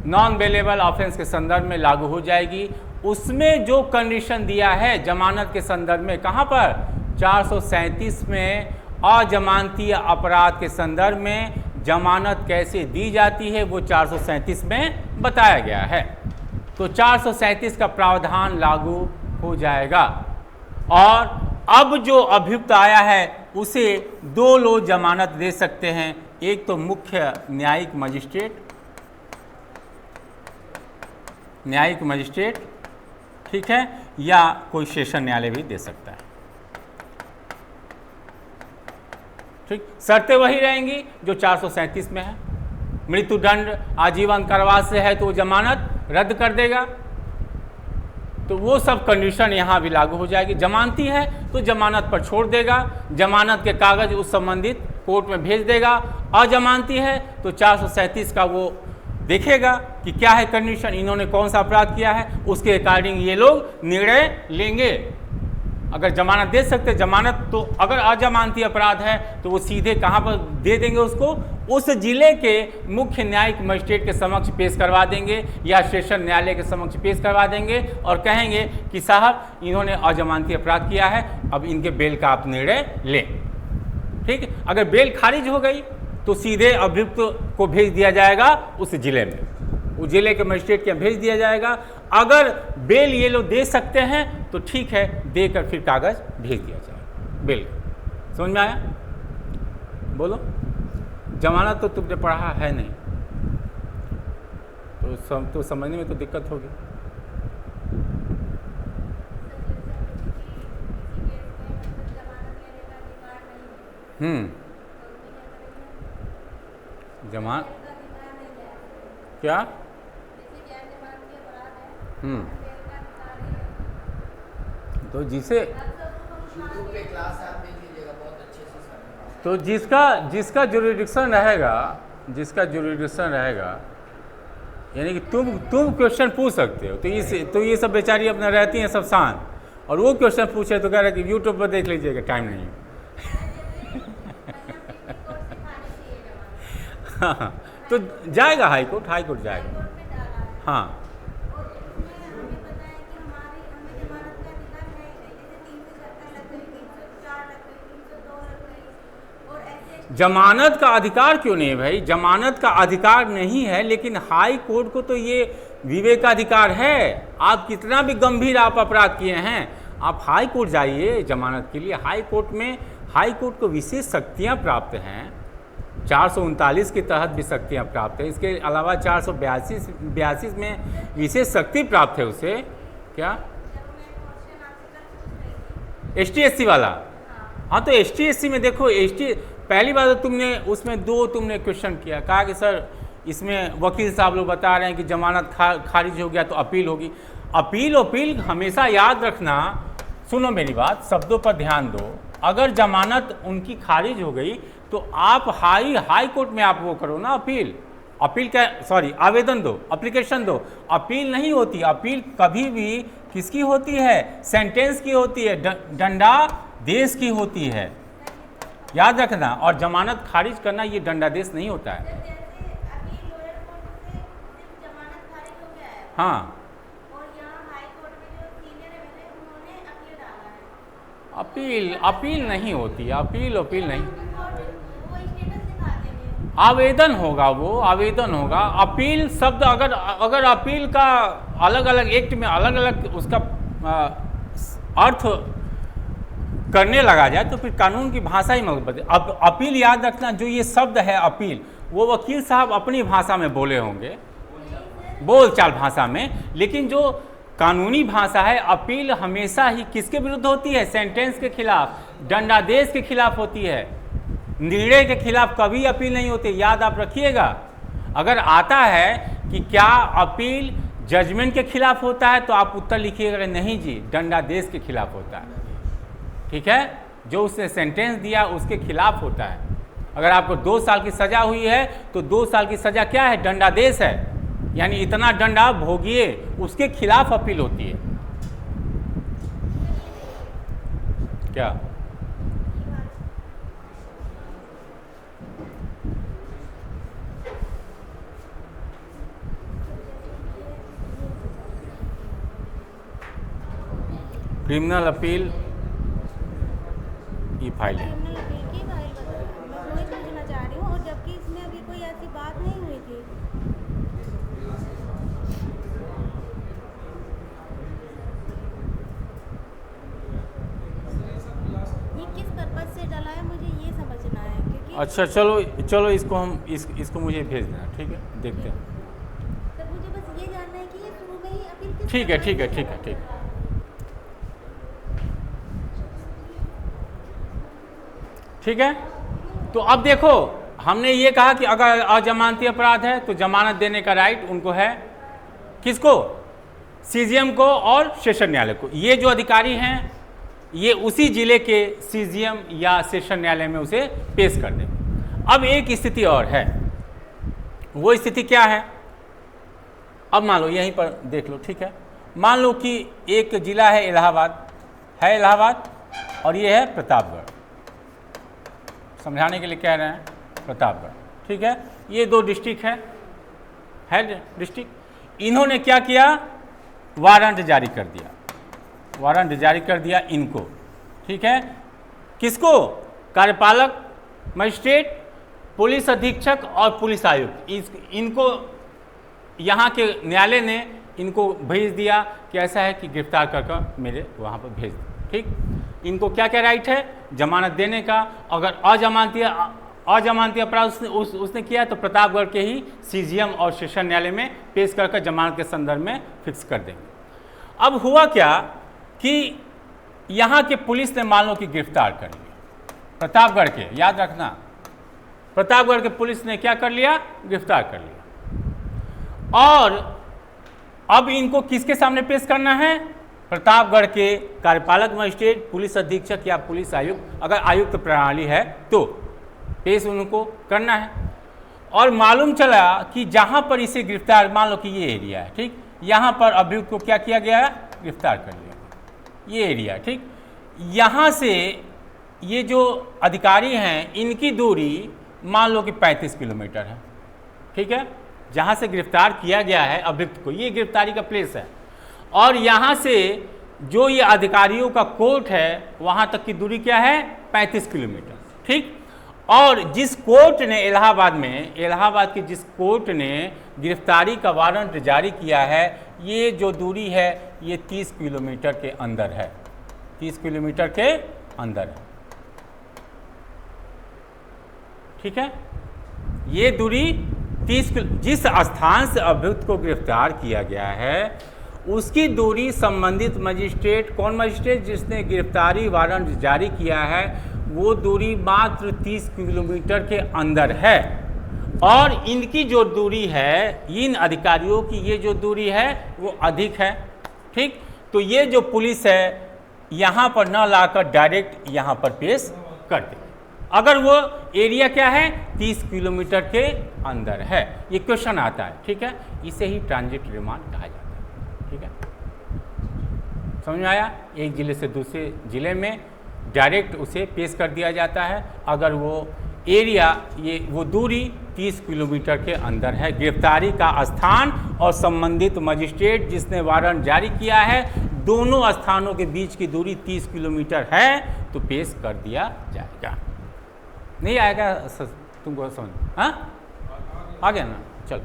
Speaker 1: नॉन बेलेबल ऑफेंस के संदर्भ में लागू हो जाएगी। उसमें जो कंडीशन दिया है जमानत के संदर्भ में, कहां पर, 437 में अजमानतीय अपराध के संदर्भ में जमानत कैसे दी जाती है वो 437 में बताया गया है। तो 437 का प्रावधान लागू हो जाएगा और अब जो अभियुक्त आया है उसे 2 लोग जमानत दे सकते हैं, एक तो मुख्य न्यायिक मजिस्ट्रेट, ठीक है, या कोई सेशन न्यायालय भी दे सकता है। ठीक, शर्तें वही रहेंगी जो 437 में है। मृत्युदंड, आजीवन कारावास से है तो वो जमानत रद्द कर देगा, तो वो सब कंडीशन यहाँ भी लागू हो जाएगी। जमानती है तो जमानत पर छोड़ देगा, जमानत के कागज उस संबंधित कोर्ट में भेज देगा। अजमानती है तो 437 का वो देखेगा कि क्या है कंडीशन, इन्होंने कौन सा अपराध किया है, उसके अकॉर्डिंग ये लोग निर्णय लेंगे। अगर जमानत दे सकते जमानत, तो अगर अजमानती अपराध है तो वो सीधे कहाँ पर दे देंगे उसको, उस जिले के मुख्य न्यायिक मजिस्ट्रेट के समक्ष पेश करवा देंगे या सेशन न्यायालय के समक्ष पेश करवा देंगे और कहेंगे कि साहब इन्होंने अजमानती अपराध किया है, अब इनके बेल का आप निर्णय लें। ठीक, अगर बेल खारिज हो गई तो सीधे अभियुक्त को भेज दिया जाएगा उस जिले में, उस जिले के मजिस्ट्रेट के यहाँ भेज दिया जाएगा। अगर बेल ये लोग दे सकते हैं तो ठीक है, देकर फिर कागज भेज दिया जाएगा बेल। समझ में आया? बोलो। जमानत तो तुमने पढ़ा है नहीं, तो समझने में तो दिक्कत होगी। जमान क्या? तो जिसे तो जिसका जुरिडिक्शन रहेगा, यानी कि तुम क्वेश्चन पूछ सकते हो, तो ये सब बेचारी अपना रहती हैं सब शांत, और वो क्वेश्चन पूछे तो कह रहा है कि यूट्यूब पर देख लीजिएगा, टाइम नहीं है। हाँ, तो जाएगा हाई कोर्ट जाएगा। हाँ, जमानत का अधिकार क्यों नहीं है भाई? जमानत का अधिकार नहीं है, लेकिन हाई कोर्ट को तो ये विवेकाधिकार है। आप कितना भी गंभीर आप अपराध किए हैं, आप हाई कोर्ट जाइए जमानत के लिए। हाई कोर्ट को विशेष शक्तियां प्राप्त हैं, 439 के तहत भी शक्तियां प्राप्त है। इसके अलावा 482 में विशेष शक्ति प्राप्त है उसे। क्या? ST/SC वाला? हाँ, तो ST/SC में देखो, पहली बार तो तुमने उसमें 2 तुमने क्वेश्चन किया, कहा कि सर इसमें वकील साहब लोग बता रहे हैं कि जमानत खारिज हो गया तो अपील होगी। अपील हमेशा याद रखना, सुनो मेरी बात, शब्दों पर ध्यान दो। अगर जमानत उनकी खारिज हो गई तो आप हाई कोर्ट में आप वो करो ना, आवेदन दो, एप्लीकेशन दो। अपील नहीं होती, अपील कभी भी किसकी होती है? सेंटेंस की होती है, दंडादेश की होती है, याद रखना। और जमानत खारिज करना ये दंडादेश नहीं होता है। हाँ, अपील नहीं होती, अपील नहीं, आवेदन होगा, वो आवेदन होगा। अपील शब्द अगर अपील का अलग अलग एक्ट में अलग अलग उसका अर्थ करने लगा जाए तो फिर कानून की भाषा ही मत बदले। अब अपील याद रखना, जो ये शब्द है अपील, वो वकील साहब अपनी भाषा में बोले होंगे, बोलचाल भाषा में, लेकिन जो कानूनी भाषा है, अपील हमेशा ही किसके विरुद्ध होती है? सेंटेंस के खिलाफ, दंडादेश के खिलाफ होती है, निर्णय के खिलाफ कभी अपील नहीं होती। याद आप रखिएगा। अगर आता है कि क्या अपील जजमेंट के खिलाफ होता है तो आप उत्तर लिखिएगा नहीं जी, दंडादेश के खिलाफ होता है। ठीक है, जो उसने सेंटेंस दिया उसके खिलाफ होता है। अगर आपको 2 साल की सज़ा हुई है तो 2 साल की सज़ा क्या है? दंडादेश है, यानी इतना दंड आप भोगिए, उसके खिलाफ अपील होती है। क्या क्रिमिनल अपील ई फाइलिंग?
Speaker 3: क्रिमिनल अपील की फाइल बताओ, मैं वही पूछना चाह रही हूँ, और जबकि इसमें अभी कोई ऐसी बात नहीं हुई थी। ये किस पर्पज से डाला है मुझे ये समझना है, क्योंकि
Speaker 1: अच्छा चलो इसको हम इसको मुझे भेज देना, ठीक है, देखते हैं।
Speaker 3: सर मुझे बस ये जानना है कि ये शुरू में ही अपील किस
Speaker 1: ठीक है
Speaker 3: पर्पज
Speaker 1: ठीक है
Speaker 3: से
Speaker 1: ठीक है
Speaker 3: डाला
Speaker 1: ठीक है ठीक है। तो अब देखो, हमने ये कहा कि अगर अजमानती अपराध है तो जमानत देने का राइट उनको है, किसको? सीजीएम को और सेशन न्यायालय को। ये जो अधिकारी हैं ये उसी जिले के सीजीएम या सेशन न्यायालय में उसे पेश कर देंगे। अब एक स्थिति और है, वो स्थिति क्या है? अब मान लो यहीं पर देख लो, ठीक है, मान लो कि एक जिला है इलाहाबाद, और ये है प्रतापगढ़। समझाने के लिए कह रहे हैं प्रतापगढ़, ठीक है। ये 2 डिस्ट्रिक्ट है डिस्ट्रिक्ट। इन्होंने क्या किया? वारंट जारी कर दिया, इनको, ठीक है। किसको? कार्यपालक मजिस्ट्रेट, पुलिस अधीक्षक और पुलिस आयुक्त। इनको यहाँ के न्यायालय ने इनको भेज दिया कि ऐसा है कि गिरफ्तार कर मेरे वहाँ पर भेज दो, ठीक। इनको क्या क्या राइट है? जमानत देने का। अगर अजमानती अपराध उसने किया तो प्रतापगढ़ के ही सीजीएम और सेशन न्यायालय में पेश कर जमानत के संदर्भ में फिक्स कर देंगे। अब हुआ क्या कि यहाँ के पुलिस ने मान लो कि गिरफ्तार कर लिया प्रतापगढ़ के, याद रखना, प्रतापगढ़ के पुलिस ने क्या कर लिया? गिरफ्तार कर लिया। और अब इनको किसके सामने पेश करना है? प्रतापगढ़ के कार्यपालक मजिस्ट्रेट, पुलिस अधीक्षक या पुलिस आयुक्त, अगर आयुक्त प्रणाली है तो पेश उनको करना है। और मालूम चला कि जहां पर इसे गिरफ्तार, मान लो कि ये एरिया है, ठीक, यहां पर अभियुक्त को क्या किया गया? गिरफ्तार कर लिया, ये एरिया, ठीक। यहां से ये जो अधिकारी हैं इनकी दूरी मान लो कि 35 किलोमीटर है, ठीक है। जहां से गिरफ्तार किया गया है अभियुक्त को, ये गिरफ्तारी का प्लेस है, और यहाँ से जो ये अधिकारियों का कोर्ट है वहाँ तक की दूरी क्या है? 35 किलोमीटर, ठीक। और जिस कोर्ट ने इलाहाबाद के जिस कोर्ट ने गिरफ्तारी का वारंट जारी किया है, ये जो दूरी है ये 30 किलोमीटर के अंदर है, 30 किलोमीटर के अंदर है, ठीक है। ये दूरी 30 जिस स्थान से अभियुक्त को गिरफ्तार किया गया है उसकी दूरी संबंधित मजिस्ट्रेट, कौन मजिस्ट्रेट? जिसने गिरफ्तारी वारंट जारी किया है, वो दूरी मात्र 30 किलोमीटर के अंदर है। और इनकी जो दूरी है, इन अधिकारियों की ये जो दूरी है वो अधिक है, ठीक। तो ये जो पुलिस है यहाँ पर न लाकर डायरेक्ट यहाँ पर पेश कर दे, अगर वो एरिया क्या है? 30 किलोमीटर के अंदर है। ये क्वेश्चन आता है, ठीक है। इसे ही ट्रांजिट रिमांड कहा जाता है, ठीक है। समझ में आया? एक जिले से दूसरे जिले में डायरेक्ट उसे पेश कर दिया जाता है अगर वो एरिया, वो दूरी 30 किलोमीटर के अंदर है। गिरफ्तारी का स्थान और संबंधित मजिस्ट्रेट जिसने वारंट जारी किया है, दोनों स्थानों के बीच की दूरी 30 किलोमीटर है तो पेश कर दिया जाएगा। नहीं आएगा तुमको समझ? हाँ, आ गया ना? चलो,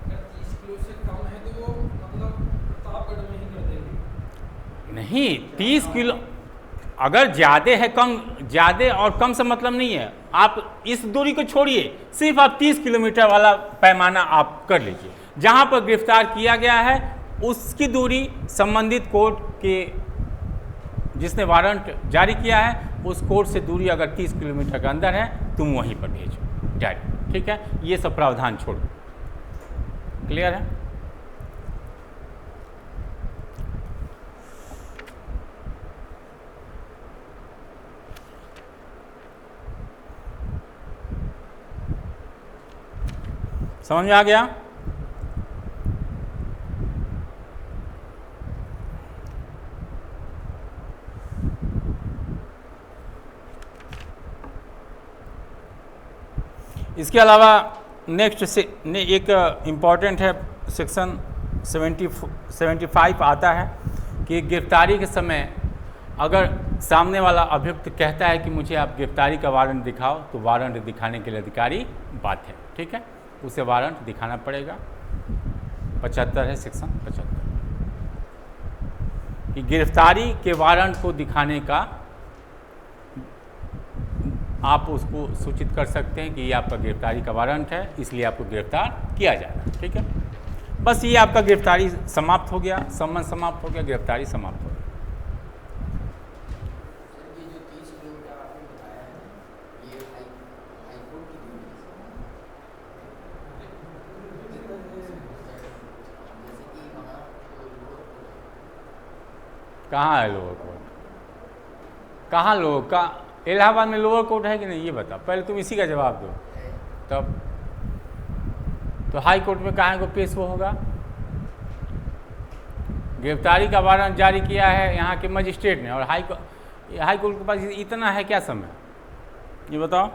Speaker 2: 30 किलो से कम है तो वो मतलब प्रतापगढ़ में ही कर देंगे?
Speaker 1: नहीं, 30 किलो अगर ज़्यादा है, कम, ज़्यादा और कम से मतलब नहीं है। आप इस दूरी को छोड़िए, सिर्फ आप 30 किलोमीटर वाला पैमाना आप कर लीजिए। जहाँ पर गिरफ्तार किया गया है उसकी दूरी संबंधित कोर्ट के जिसने वारंट जारी किया है उस कोर्ट से दूरी अगर 30 किलोमीटर के अंदर है तुम वहीं पर भेजो डायरेक्ट, ठीक है। ये सब प्रावधान छोड़ो, क्लियर है? समझ में आ गया? इसके अलावा नेक्स्ट से एक इम्पॉर्टेंट है, सेक्शन 75 आता है कि गिरफ्तारी के समय अगर सामने वाला अभियुक्त कहता है कि मुझे आप गिरफ्तारी का वारंट दिखाओ, तो वारंट दिखाने के लिए अधिकारी बाध्य है। ठीक है, उसे वारंट दिखाना पड़ेगा। 75 है सेक्शन 75 कि गिरफ्तारी के वारंट को दिखाने का आप उसको सूचित कर सकते हैं कि ये आपका गिरफ्तारी का वारंट है, इसलिए आपको गिरफ्तार किया जाएगा। ठीक है, बस ये आपका गिरफ्तारी समाप्त हो गया, सम्मन समाप्त हो गया, गिरफ्तारी समाप्त हो गया। कहाँ है लोअर कोर्ट? कहाँ लोअर का? इलाहाबाद में लोअर कोर्ट है कि नहीं ये बता, पहले तुम इसी का जवाब दो। तब तो हाई कोर्ट में कहाँ को पेश वो होगा? गिरफ्तारी का वारंट जारी किया है यहाँ के मजिस्ट्रेट ने, और हाई कोर्ट के पास इतना है क्या समय, ये बताओ।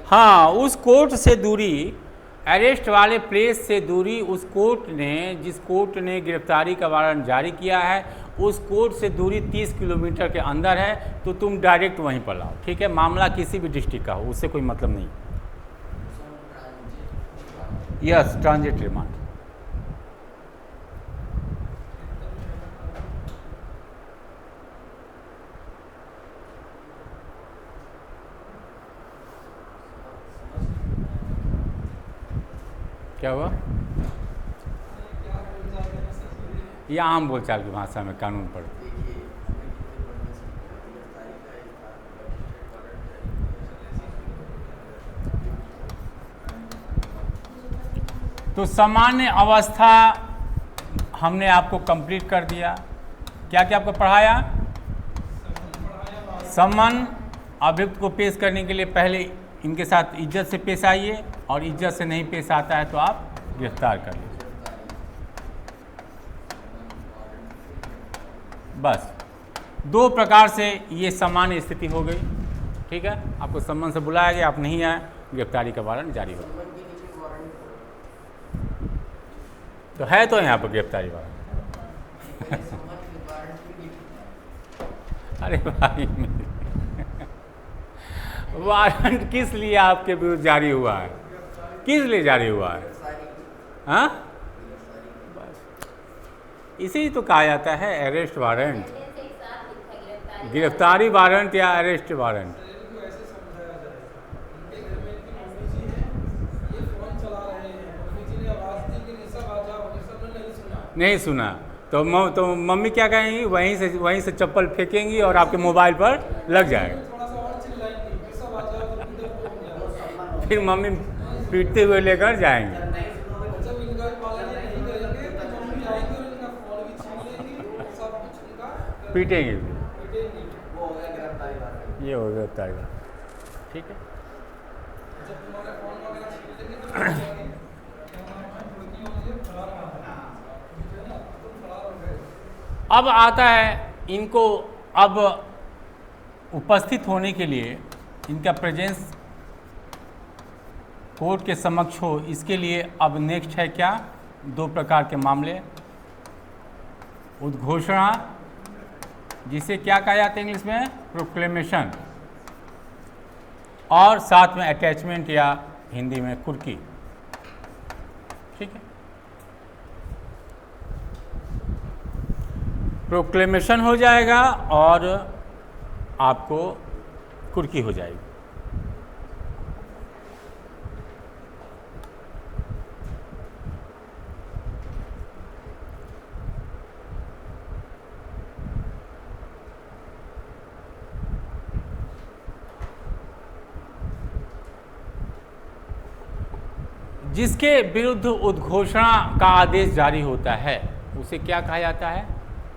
Speaker 1: हाँ, उस कोर्ट से दूरी, अरेस्ट वाले प्लेस से दूरी, उस कोर्ट ने, जिस कोर्ट ने गिरफ्तारी का वारंट जारी किया है, उस कोर्ट से दूरी 30 किलोमीटर के अंदर है, तो तुम डायरेक्ट वहीं पर लाओ। ठीक है, मामला किसी भी डिस्ट्रिक्ट का हो, उससे कोई मतलब नहीं। Yes, transit remand. क्या हुआ? यह आम बोलचाल की भाषा में कानून पढ़। तो सामान्य अवस्था हमने आपको कंप्लीट कर दिया। क्या क्या आपको पढ़ाया? सम्मन अभियुक्त को पेश करने के लिए पहले इनके साथ इज्जत से पेश आइए, और इज्जत से नहीं पेश आता है तो आप गिरफ्तार कर लीजिए। बस 2 प्रकार से ये सामान्य स्थिति हो गई। ठीक है, आपको सम्मन से बुलाया गया, आप नहीं आए, गिरफ्तारी का वारंट जारी हो गया। तो है तो यहाँ पर गिरफ्तारी वारंट। अरे भाई, वारंट किस लिए आपके विरुद्ध जारी हुआ है? किस लिए जारी हुआ है? हाँ, बस इसी तो कहा जाता है अरेस्ट वारंट, गिरफ्तारी वारंट या अरेस्ट वारंट। नहीं सुना तो मम्मी क्या कहेंगी? वहीं से चप्पल फेंकेंगी और आपके मोबाइल पर लग जाएगा। फिर मम्मी पीटते हुए लेकर जाएंगे। पीटेंगे भी, ये हो गिरफ्तारी। ठीक है, अब आता है इनको, अब उपस्थित होने के लिए इनका प्रेजेंस कोर्ट के समक्ष हो, इसके लिए अब नेक्स्ट है क्या? 2 प्रकार के मामले। उद्घोषणा, जिसे क्या कहा जाता है इंग्लिश में? प्रोक्लेमेशन, और साथ में अटैचमेंट या हिंदी में कुर्की। ठीक है, प्रोक्लेमेशन हो जाएगा और आपको कुर्की हो जाएगी। जिसके विरुद्ध उद्घोषणा का आदेश जारी होता है उसे क्या कहा जाता है?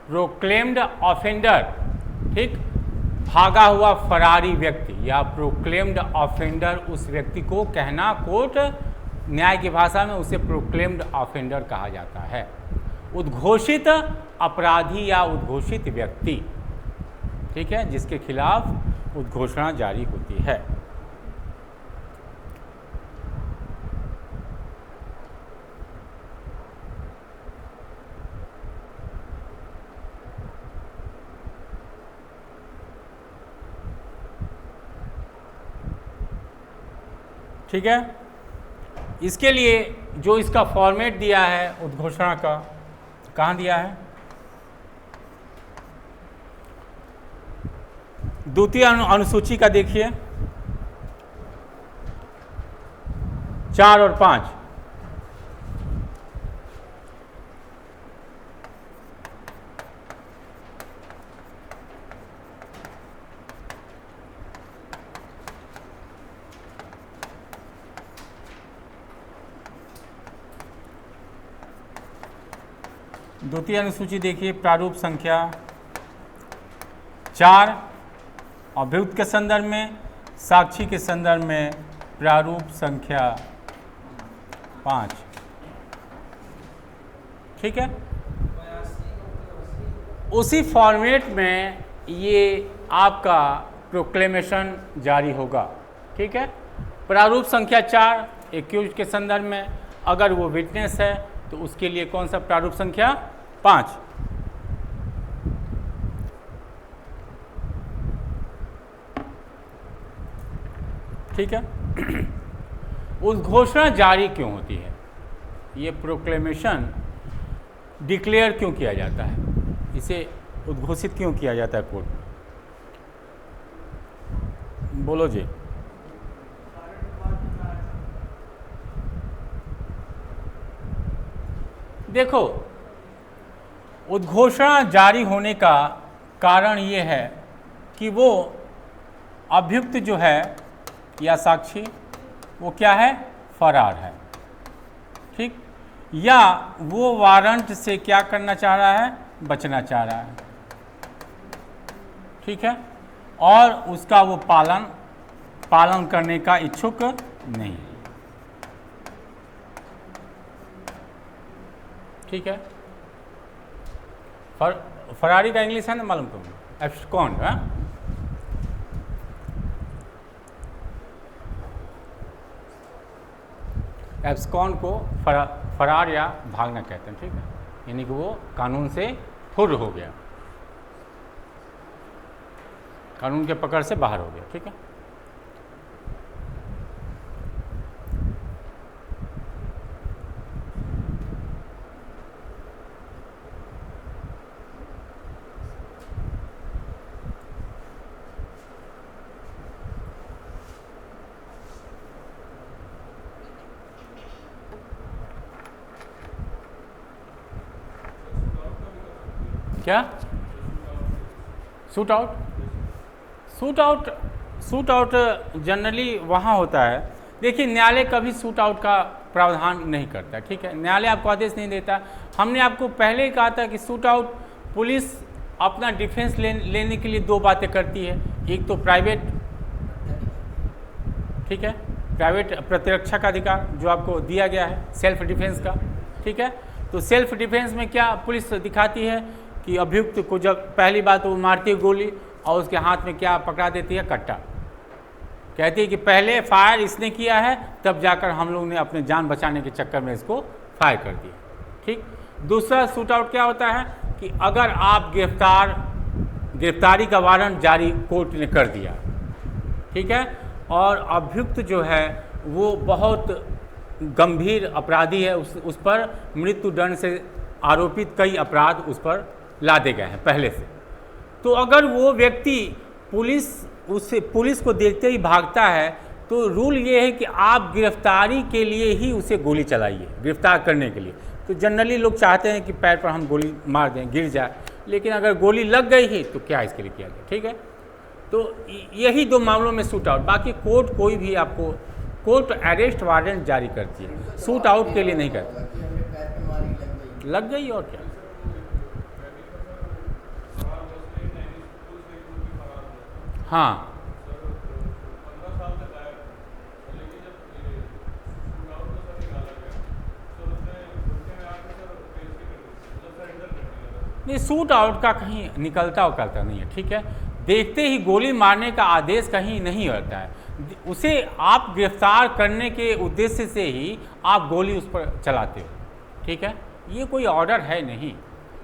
Speaker 1: Proclaimed offender. ठीक, भागा हुआ फरारी व्यक्ति या प्रोक्लेम्ड ऑफेंडर, उस व्यक्ति को कहना कोर्ट न्याय की भाषा में उसे प्रोक्लेम्ड ऑफेंडर कहा जाता है। उद्घोषित अपराधी या उद्घोषित व्यक्ति, ठीक है, जिसके खिलाफ उद्घोषणा जारी होती है। ठीक है, इसके लिए जो इसका फॉर्मेट दिया है उद्घोषणा का, कहाँ दिया है? द्वितीय अनुसूची का देखिए 4 और 5। द्वितीय अनुसूची देखिए, प्रारूप संख्या 4 अभियुक्त के संदर्भ में, साक्षी के संदर्भ में प्रारूप संख्या 5। ठीक है, उसी फॉर्मेट में ये आपका प्रोक्लेमेशन जारी होगा। ठीक है, प्रारूप संख्या 4 एक्यूज्ड के संदर्भ में, अगर वो विटनेस है तो उसके लिए कौन सा प्रारूप संख्या 5। ठीक है, उद्घोषणा जारी क्यों होती है? ये प्रोक्लेमेशन डिक्लेयर क्यों किया जाता है? इसे उद्घोषित क्यों किया जाता है कोर्ट में? बोलो जी। देखो, उद्घोषणा जारी होने का कारण ये है कि वो अभियुक्त जो है या साक्षी वो क्या है? फरार है। ठीक, या वो वारंट से क्या करना चाह रहा है? बचना चाह रहा है। ठीक है, और उसका वो पालन करने का इच्छुक नहीं है। ठीक है, फरारी का इंग्लिश है ना मालूम तुमको? एब्सकॉन्ड। है, एब्सकॉन्ड को फरार या भागना कहते हैं। ठीक है, यानी कि वो कानून से फुर्र हो गया, कानून के पकड़ से बाहर हो गया। ठीक है, क्या shoot out? Shoot out generally वहाँ होता है। देखिए, न्यायालय कभी शूट आउट का प्रावधान नहीं करता। ठीक है, न्यायालय आपको आदेश नहीं देता। हमने आपको पहले ही कहा था कि शूट आउट पुलिस अपना डिफेंस लेने के लिए 2 बातें करती है। एक तो प्राइवेट, ठीक है, प्राइवेट प्रतिरक्षा का अधिकार जो आपको दिया गया है, सेल्फ डिफेंस का। ठीक है, तो सेल्फ डिफेंस में क्या पुलिस दिखाती है कि अभियुक्त को जब पहली बात वो मारती है गोली और उसके हाथ में क्या पकड़ा देती है? कट्टा। कहती है कि पहले फायर इसने किया है, तब जाकर हम लोग ने अपने जान बचाने के चक्कर में इसको फायर कर दिया। ठीक, दूसरा शूट आउट क्या होता है कि अगर आप गिरफ्तारी का वारंट जारी कोर्ट ने कर दिया, ठीक है, और अभियुक्त जो है वो बहुत गंभीर अपराधी है, उस पर मृत्युदंड से आरोपित कई अपराध उस पर लादे गए हैं पहले से, तो अगर वो व्यक्ति पुलिस को देखते ही भागता है तो रूल ये है कि आप गिरफ्तारी के लिए ही उसे गोली चलाइए, गिरफ्तार करने के लिए। तो जनरली लोग चाहते हैं कि पैर पर हम गोली मार दें, गिर जाए, लेकिन अगर गोली लग गई ही तो क्या इसके लिए किया जाए? ठीक है, तो यही 2 मामलों में शूट आउट। बाकी कोर्ट कोई भी आपको कोर्ट अरेस्ट वारंट जारी करती है, शूट आउट के लिए नहीं करती। लग गई और क्या? हाँ नहीं, शूट आउट का कहीं निकलता उकलता नहीं है, ठीक है। देखते ही गोली मारने का आदेश कहीं नहीं होता है, उसे आप गिरफ्तार करने के उद्देश्य से ही आप गोली उस पर चलाते हो, ठीक है। ये कोई ऑर्डर है नहीं।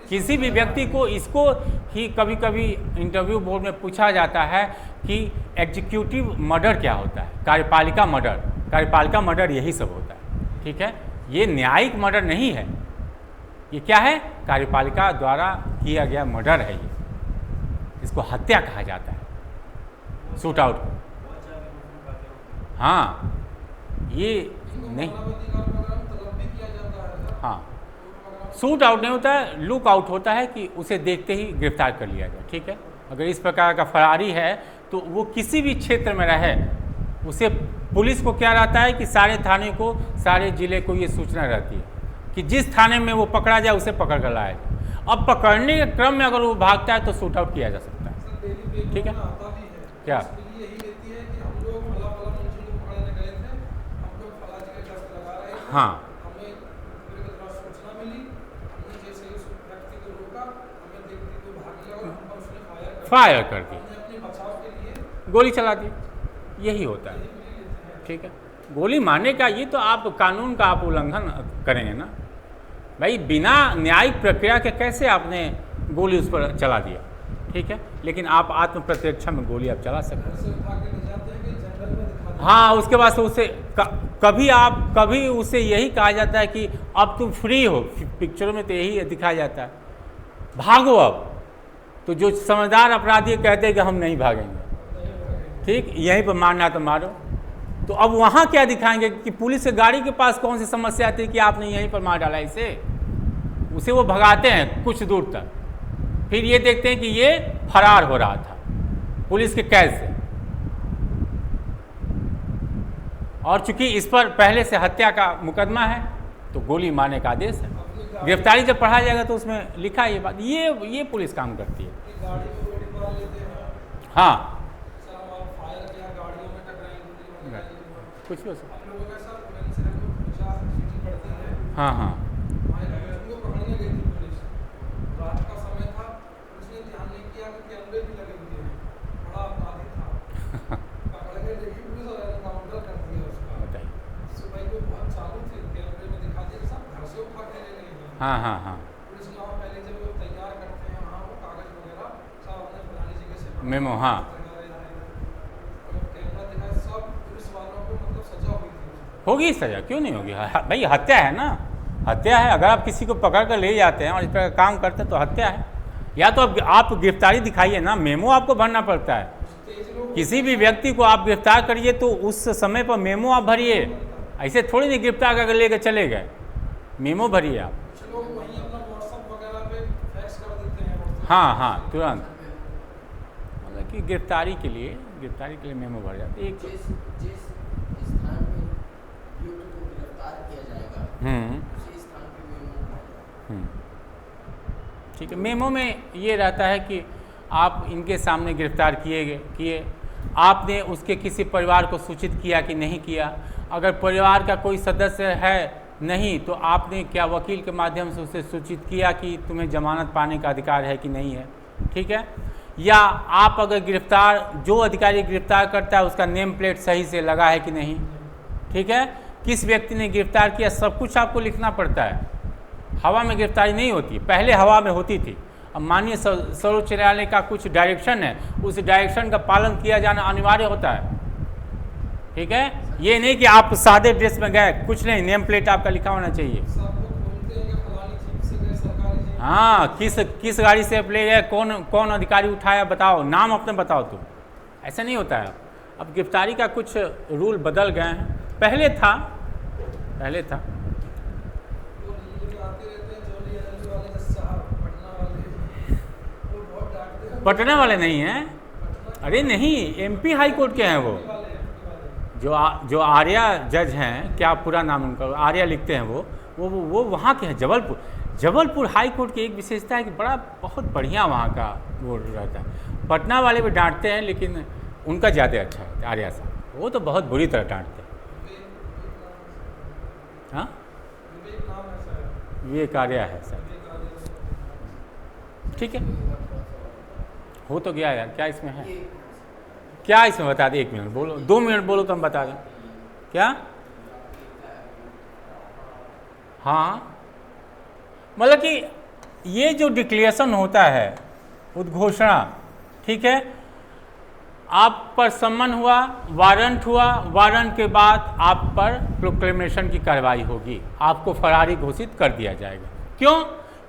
Speaker 1: किसी भी व्यक्ति को इसको ही कभी कभी इंटरव्यू बोर्ड में पूछा जाता है कि एग्जीक्यूटिव मर्डर क्या होता है, कार्यपालिका मर्डर। कार्यपालिका मर्डर यही सब होता है, ठीक है। ये न्यायिक मर्डर नहीं है, ये क्या है, कार्यपालिका द्वारा किया गया मर्डर है। ये इसको हत्या कहा जाता है, शूट आउट को। हाँ ये नहीं, हाँ शूट आउट नहीं होता है, लुक आउट होता है कि उसे देखते ही गिरफ्तार कर लिया जाए, ठीक है। अगर इस प्रकार का फरारी है तो वो किसी भी क्षेत्र में रहे, उसे पुलिस को क्या रहता है कि सारे थाने को, सारे जिले को ये सूचना रहती है कि जिस थाने में वो पकड़ा जाए उसे पकड़ कर लाया जाए। अब पकड़ने के क्रम में अगर वो भागता है तो शूट आउट किया जा सकता है, ठीक है। क्या हाँ फायर कर दी, गोली चला दी, यही होता है, ठीक है। गोली मारने का ये तो आप कानून का आप उल्लंघन करेंगे ना भाई, बिना न्यायिक प्रक्रिया के कैसे आपने गोली उस पर चला दिया, ठीक है। लेकिन आप आत्म प्रतिरक्षा में गोली आप चला सकते हैं। हाँ उसके बाद से उसे कभी उसे यही कहा जाता है कि अब तुम फ्री हो, पिक्चरों में तो यही दिखाया जाता है, भागो अब। तो जो समझदार अपराधी कहते हैं कि हम नहीं भागेंगे, ठीक, यहीं पर मारना तो मारो। तो अब वहाँ क्या दिखाएंगे कि पुलिस के गाड़ी के पास कौन सी समस्या आती है कि आपने यहीं पर मार डाला इसे, उसे वो भगाते हैं कुछ दूर तक, फिर ये देखते हैं कि ये फरार हो रहा था पुलिस के कैद से, और चूंकि इस पर पहले से हत्या का मुकदमा है तो गोली मारने का आदेश है। गिरफ्तारी जब पढ़ा जाएगा तो उसमें लिखा है ये बात, ये पुलिस काम करती है। हाँ कुछ भी हो सकता है। हाँ हाँ हाँ हाँ हाँ मेमो, हाँ होगी सजा, क्यों नहीं होगी भाई, हत्या है ना, हत्या है। अगर आप किसी को पकड़ कर ले जाते हैं और इस तरह काम करते हैं तो हत्या है। या तो आप गिरफ्तारी दिखाइए ना, मेमो आपको भरना पड़ता है। किसी भी व्यक्ति को आप गिरफ्तार करिए तो उस समय पर मेमो आप भरिए, ऐसे थोड़ी नहीं गिरफ्तार करके लेकर चले गए, मेमो भरिए आप। हाँ हाँ तुरंत, मतलब कि गिरफ्तारी के लिए मेमो भर जाते एक।
Speaker 4: जिस स्थान पे युक्त को गिरफ्तार किया जाएगा उसी स्थान पे मेमो,
Speaker 1: ठीक है। मेमो में ये रहता है कि आप इनके सामने गिरफ्तार किए, आपने उसके किसी परिवार को सूचित किया कि नहीं किया। अगर परिवार का कोई सदस्य है नहीं तो आपने क्या वकील के माध्यम से उसे सूचित किया कि तुम्हें जमानत पाने का अधिकार है कि नहीं है, ठीक है। या आप अगर जो अधिकारी गिरफ्तार करता है उसका नेम प्लेट सही से लगा है कि नहीं, ठीक है। किस व्यक्ति ने गिरफ्तार किया सब कुछ आपको लिखना पड़ता है। हवा में गिरफ्तारी नहीं होती, पहले हवा में होती थी। अब माननीय सर्वोच्च न्यायालय का कुछ डायरेक्शन है, उस डायरेक्शन का पालन किया जाना अनिवार्य होता है, ठीक है। ये नहीं कि आप सादे ड्रेस में गए, कुछ नहीं, नेम प्लेट आपका लिखा होना चाहिए। हाँ किस गाड़ी से आप ले गए, कौन अधिकारी उठाया, बताओ, नाम अपने बताओ तुम, ऐसा नहीं होता है। अब गिरफ्तारी का कुछ रूल बदल गए हैं, पहले था पटना वाले नहीं हैं, अरे नहीं, MP हाई कोर्ट के हैं वो, जो आर्या जज हैं, क्या पूरा नाम उनका, आर्या लिखते हैं वो वहाँ के हैं, जबलपुर हाई कोर्ट की एक विशेषता है कि बहुत बढ़िया वहाँ का वो रहता है। पटना वाले भी डांटते हैं, लेकिन उनका ज़्यादा अच्छा है आर्या साहब, वो तो बहुत बुरी तरह डांटते हैं। हाँ, विवेक आर्या है सर, ठीक है, हो तो गया यार, क्या इसमें है, क्या इसमें बता दे, 1 मिनट बोलो, 2 मिनट बोलो तो हम बता दें क्या। हाँ, मतलब कि ये जो डिक्लेरेशन होता है, उद्घोषणा, ठीक है, आप पर सम्मन हुआ, वारंट हुआ, वारंट के बाद आप पर प्रोक्लेमेशन की कार्रवाई होगी, आपको फरारी घोषित कर दिया जाएगा। क्यों?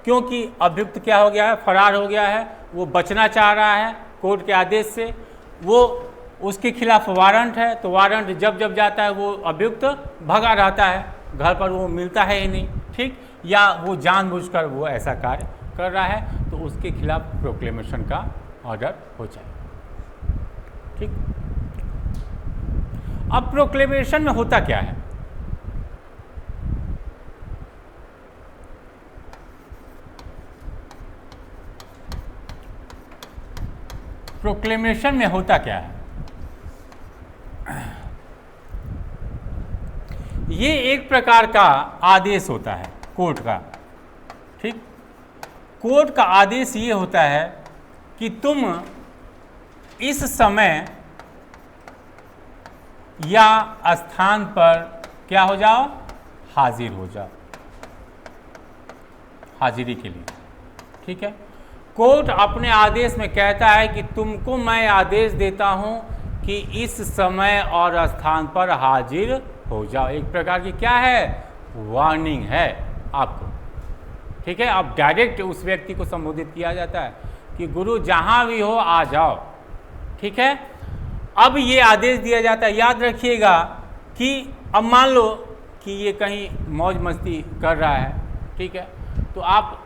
Speaker 1: क्योंकि अभियुक्त क्या हो गया है, फरार हो गया है, वो बचना चाह रहा है कोर्ट के आदेश से, वो उसके खिलाफ वारंट है, तो वारंट जब जब जाता है वो अभियुक्त भगा रहता है, घर पर वो मिलता है ही नहीं, ठीक, या वो जानबूझकर वो ऐसा कार्य कर रहा है, तो उसके खिलाफ प्रोक्लेमेशन का ऑर्डर हो जाए, ठीक। अब प्रोक्लेमेशन में होता क्या है, प्रोक्लेमेशन में होता क्या है, ये एक प्रकार का आदेश होता है कोर्ट का, ठीक। कोर्ट का आदेश ये होता है कि तुम इस समय या स्थान पर क्या हो जाओ, हाजिर हो जाओ, हाजिरी के लिए, ठीक है। कोर्ट अपने आदेश में कहता है कि तुमको मैं आदेश देता हूं कि इस समय और स्थान पर हाजिर हो जाओ, एक प्रकार की क्या है, वार्निंग है आपको, ठीक है। अब डायरेक्ट उस व्यक्ति को संबोधित किया जाता है कि गुरु जहां भी हो आ जाओ, ठीक है। अब ये आदेश दिया जाता है, याद रखिएगा कि अब मान लो कि ये कहीं मौज मस्ती कर रहा है, ठीक है, तो आप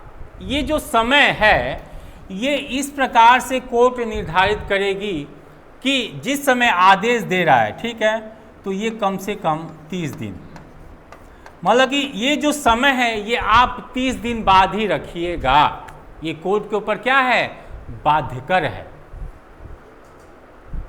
Speaker 1: ये जो समय है ये इस प्रकार से कोर्ट निर्धारित करेगी कि जिस समय आदेश दे रहा है, ठीक है, तो ये कम से कम 30 दिन, मतलब कि ये जो समय है ये आप 30 दिन बाद ही रखिएगा, ये कोर्ट के ऊपर क्या है, बाध्यकर है,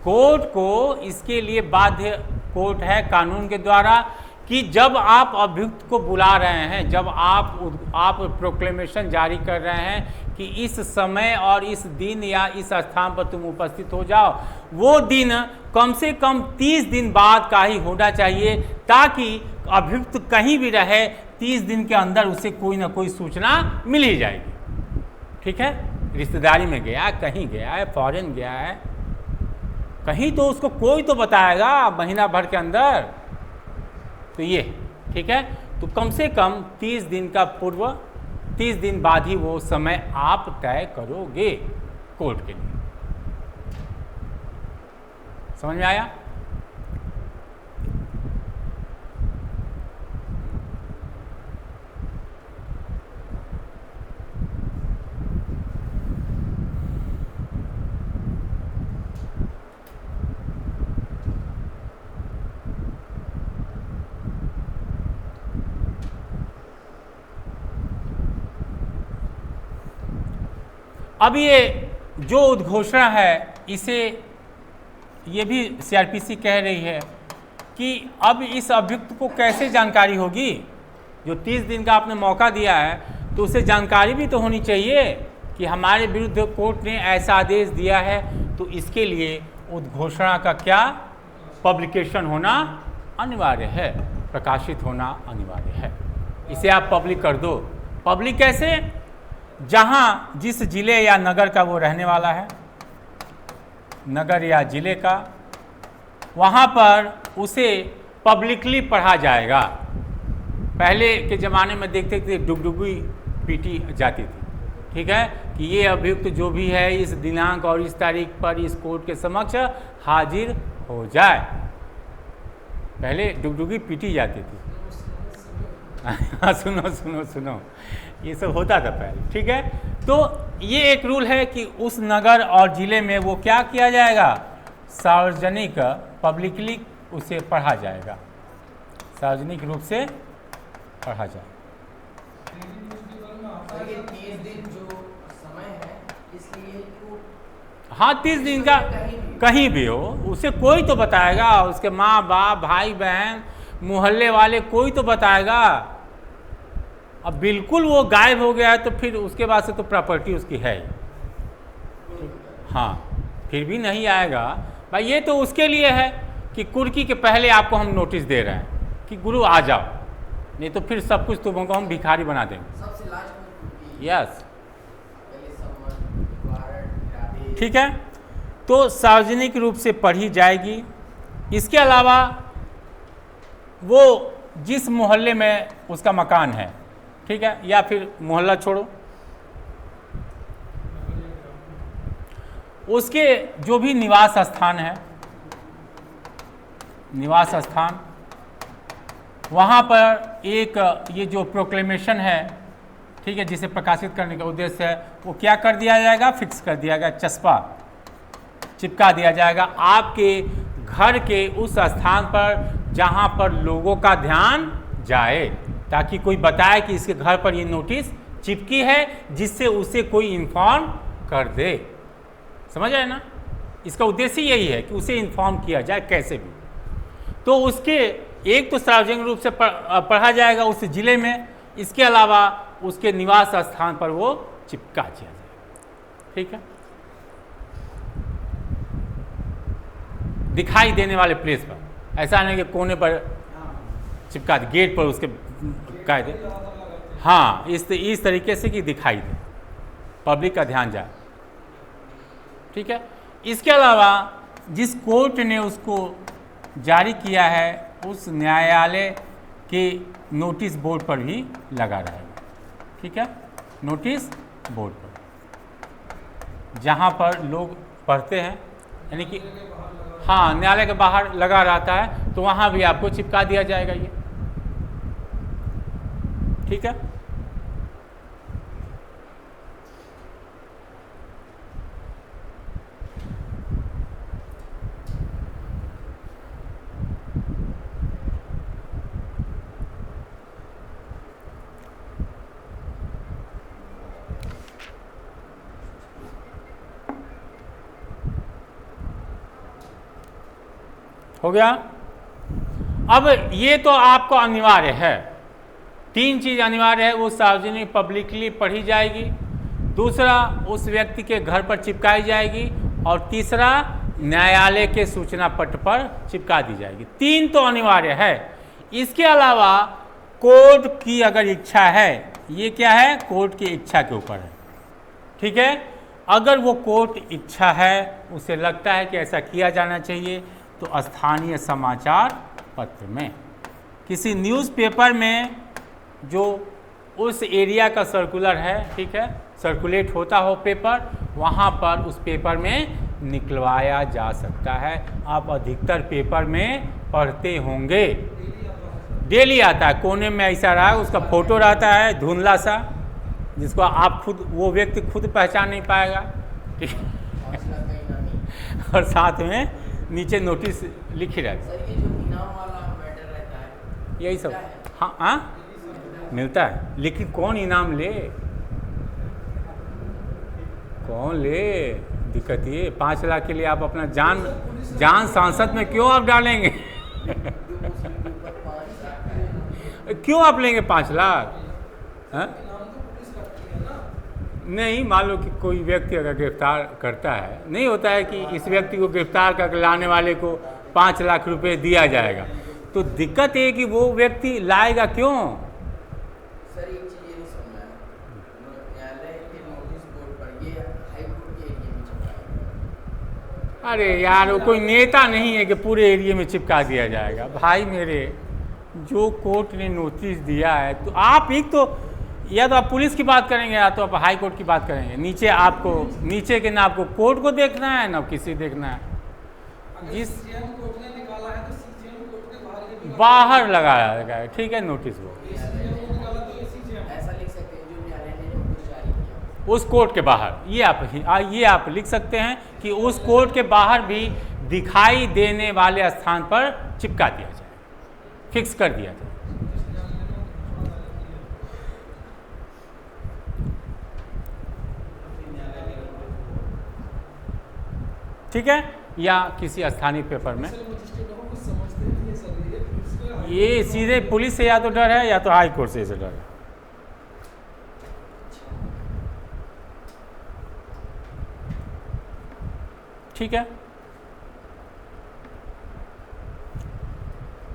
Speaker 1: कोर्ट को इसके लिए बाध्य कोर्ट है कानून के द्वारा कि जब आप अभियुक्त को बुला रहे हैं, जब आप प्रोक्लेमेशन जारी कर रहे हैं कि इस समय और इस दिन या इस स्थान पर तुम उपस्थित हो जाओ, वो दिन कम से कम 30 दिन बाद का ही होना चाहिए, ताकि अभियुक्त कहीं भी रहे 30 दिन के अंदर उसे कोई ना कोई सूचना मिल ही जाएगी, ठीक है। रिश्तेदारी में गया, कहीं गया है, फॉरेन गया है, कहीं तो उसको कोई तो बताएगा महीना भर के अंदर, तो ये, ठीक है, तो कम से कम 30 दिन का पूर्व, 30 दिन बाद ही वो समय आप तय करोगे कोर्ट के लिए, समझ में आया। अब ये जो उद्घोषणा है इसे ये भी सीआरपीसी कह रही है कि अब इस अभियुक्त को कैसे जानकारी होगी, जो 30 दिन का आपने मौका दिया है तो उसे जानकारी भी तो होनी चाहिए कि हमारे विरुद्ध कोर्ट ने ऐसा आदेश दिया है, तो इसके लिए उद्घोषणा का क्या, पब्लिकेशन होना अनिवार्य है, प्रकाशित होना अनिवार्य है, इसे आप पब्लिक कर दो। पब्लिक कैसे, जहां जिस जिले या नगर का वो रहने वाला है, नगर या जिले का, वहां पर उसे पब्लिकली पढ़ा जाएगा। पहले के ज़माने में देखते थे डुगडुगी पीटी जाती थी, ठीक है, कि ये अभियुक्त जो भी है इस दिनांक और इस तारीख पर इस कोर्ट के समक्ष हाजिर हो जाए, पहले डुगडुगी पीटी जाती थी। सुनो सुनो सुनो, ये सब होता था पहले, ठीक है। तो ये एक रूल है कि उस नगर और ज़िले में वो क्या किया जाएगा, सार्वजनिक, पब्लिकली उसे पढ़ा जाएगा, सार्वजनिक रूप से पढ़ा जाए।
Speaker 4: ये 30 दिन जो समय है, इसलिए
Speaker 1: हाँ 30 दिन का कहीं भी हो, उसे कोई तो बताएगा, उसके माँ बाप भाई बहन मोहल्ले वाले कोई तो बताएगा। अब बिल्कुल वो गायब हो गया है तो फिर उसके बाद से तो प्रॉपर्टी उसकी है ही। हाँ फिर भी नहीं आएगा भाई, ये तो उसके लिए है कि कुर्की के पहले आपको हम नोटिस दे रहे हैं कि गुरु आ जाओ, नहीं तो फिर सब कुछ तुमको हम भिखारी बना देंगे।
Speaker 4: सबसे लास्ट में
Speaker 1: यस
Speaker 4: पहले सम्मान, वारंट, आदेश।
Speaker 1: ठीक है, तो सार्वजनिक रूप से पढ़ी जाएगी। इसके अलावा वो जिस मोहल्ले में उसका मकान है, ठीक है, या फिर मोहल्ला छोड़ो, उसके जो भी निवास स्थान है, निवास स्थान, वहाँ पर एक ये जो प्रोक्लेमेशन है, ठीक है, जिसे प्रकाशित करने का उद्देश्य है, वो क्या कर दिया जाएगा, फिक्स कर दिया जाएगा, चस्पा चिपका दिया जाएगा आपके घर के उस स्थान पर जहाँ पर लोगों का ध्यान जाए, ताकि कोई बताए कि इसके घर पर ये नोटिस चिपकी है, जिससे उसे कोई इन्फॉर्म कर दे। समझ आए ना, इसका उद्देश्य यही है कि उसे इन्फॉर्म किया जाए कैसे भी। तो उसके एक तो सार्वजनिक रूप से पढ़ा जाएगा उस जिले में, इसके अलावा उसके निवास स्थान पर वो चिपका दिया जाएगा। ठीक है, दिखाई देने वाले प्लेस पर, ऐसा नहीं कि कोने पर चिपका दे, गेट पर उसके कायदे, हाँ इस तरीके से कि दिखाई दे, पब्लिक का ध्यान जाए। ठीक है, इसके अलावा जिस कोर्ट ने उसको जारी किया है उस न्यायालय के नोटिस बोर्ड पर भी लगा रहेगा। ठीक है, नोटिस बोर्ड पर जहाँ पर लोग पढ़ते हैं, यानी कि हाँ न्यायालय के बाहर लगा रहता है, तो वहाँ भी आपको चिपका दिया जाएगा ये। ठीक है, हो गया। अब ये तो आपको अनिवार्य है, 3 चीज अनिवार्य है, वो सार्वजनिक पब्लिकली पढ़ी जाएगी, दूसरा उस व्यक्ति के घर पर चिपकाई जाएगी, और तीसरा न्यायालय के सूचना पट पर चिपका दी जाएगी। 3 तो अनिवार्य है। इसके अलावा कोर्ट की अगर इच्छा है, ये क्या है, कोर्ट की इच्छा के ऊपर है। ठीक है, अगर वो कोर्ट इच्छा है, उसे लगता है कि ऐसा किया जाना चाहिए, तो स्थानीय समाचार पत्र में, किसी न्यूज़पेपर में जो उस एरिया का सर्कुलर है, ठीक है, सर्कुलेट होता हो पेपर, वहाँ पर उस पेपर में निकलवाया जा सकता है। आप अधिकतर पेपर में पढ़ते होंगे, डेली आता है, कोने में ऐसा रहा है, उसका फोटो रहता है धुंधला सा, जिसको आप खुद, वो व्यक्ति खुद पहचान नहीं पाएगा। ठीक है, और साथ में नीचे नोटिस लिखी रहती है।
Speaker 4: सर ये जो इनाम वाला मैटर रहता है,
Speaker 1: यही सब, हाँ हाँ मिलता है, लेकिन कौन इनाम ले, कौन ले, दिक्कत ये 5 लाख के लिए आप अपना जान सांसद में क्यों आप डालेंगे? क्यों आप लेंगे 5 लाख? हाँ? नहीं, मान लो कि कोई व्यक्ति अगर गिरफ्तार करता है, नहीं होता है कि इस व्यक्ति को गिरफ्तार करके लाने वाले को 5 लाख रुपए दिया जाएगा, तो दिक्कत ये कि वो व्यक्ति लाएगा क्यों?
Speaker 4: सर एक चीज ये नहीं समझ आया, न्यायालय के नोटिस बोर्ड पर ये हाई कोर्ट के एरिया में चिपकाया।
Speaker 1: अरे यार, वो कोई नेता नहीं है कि पूरे एरिया में चिपका दिया जाएगा। भाई मेरे, जो कोर्ट ने नोटिस दिया है, तो आप एक तो या तो आप पुलिस की बात करेंगे या तो आप हाई कोर्ट की बात करेंगे। नीचे आपको, नीचे के ना आपको कोर्ट को देखना है ना किसी देखना है। जिस
Speaker 2: कोर्ट ने निकाला है तो सीजीएम कोर्ट के बाहर
Speaker 1: बाहर लगाया गया, ठीक है, नोटिस वो
Speaker 4: ऐसा लिख सकते हैं जो न्यायालय ने नोटिस जारी किया
Speaker 1: उस कोर्ट के बाहर, ये आप लिख सकते हैं कि उस कोर्ट के बाहर भी दिखाई देने वाले स्थान पर चिपका दिया जाए, फिक्स कर दिया जाए। ठीक है, या किसी स्थानीय पेपर में।
Speaker 2: सर मजिस्ट्रेटों को कुछ समझते नहीं है सर, ये पुलिस का
Speaker 1: ये सीधे पुलिस से या तो डर है या तो हाई कोर्ट से इसे डर है। ठीक है,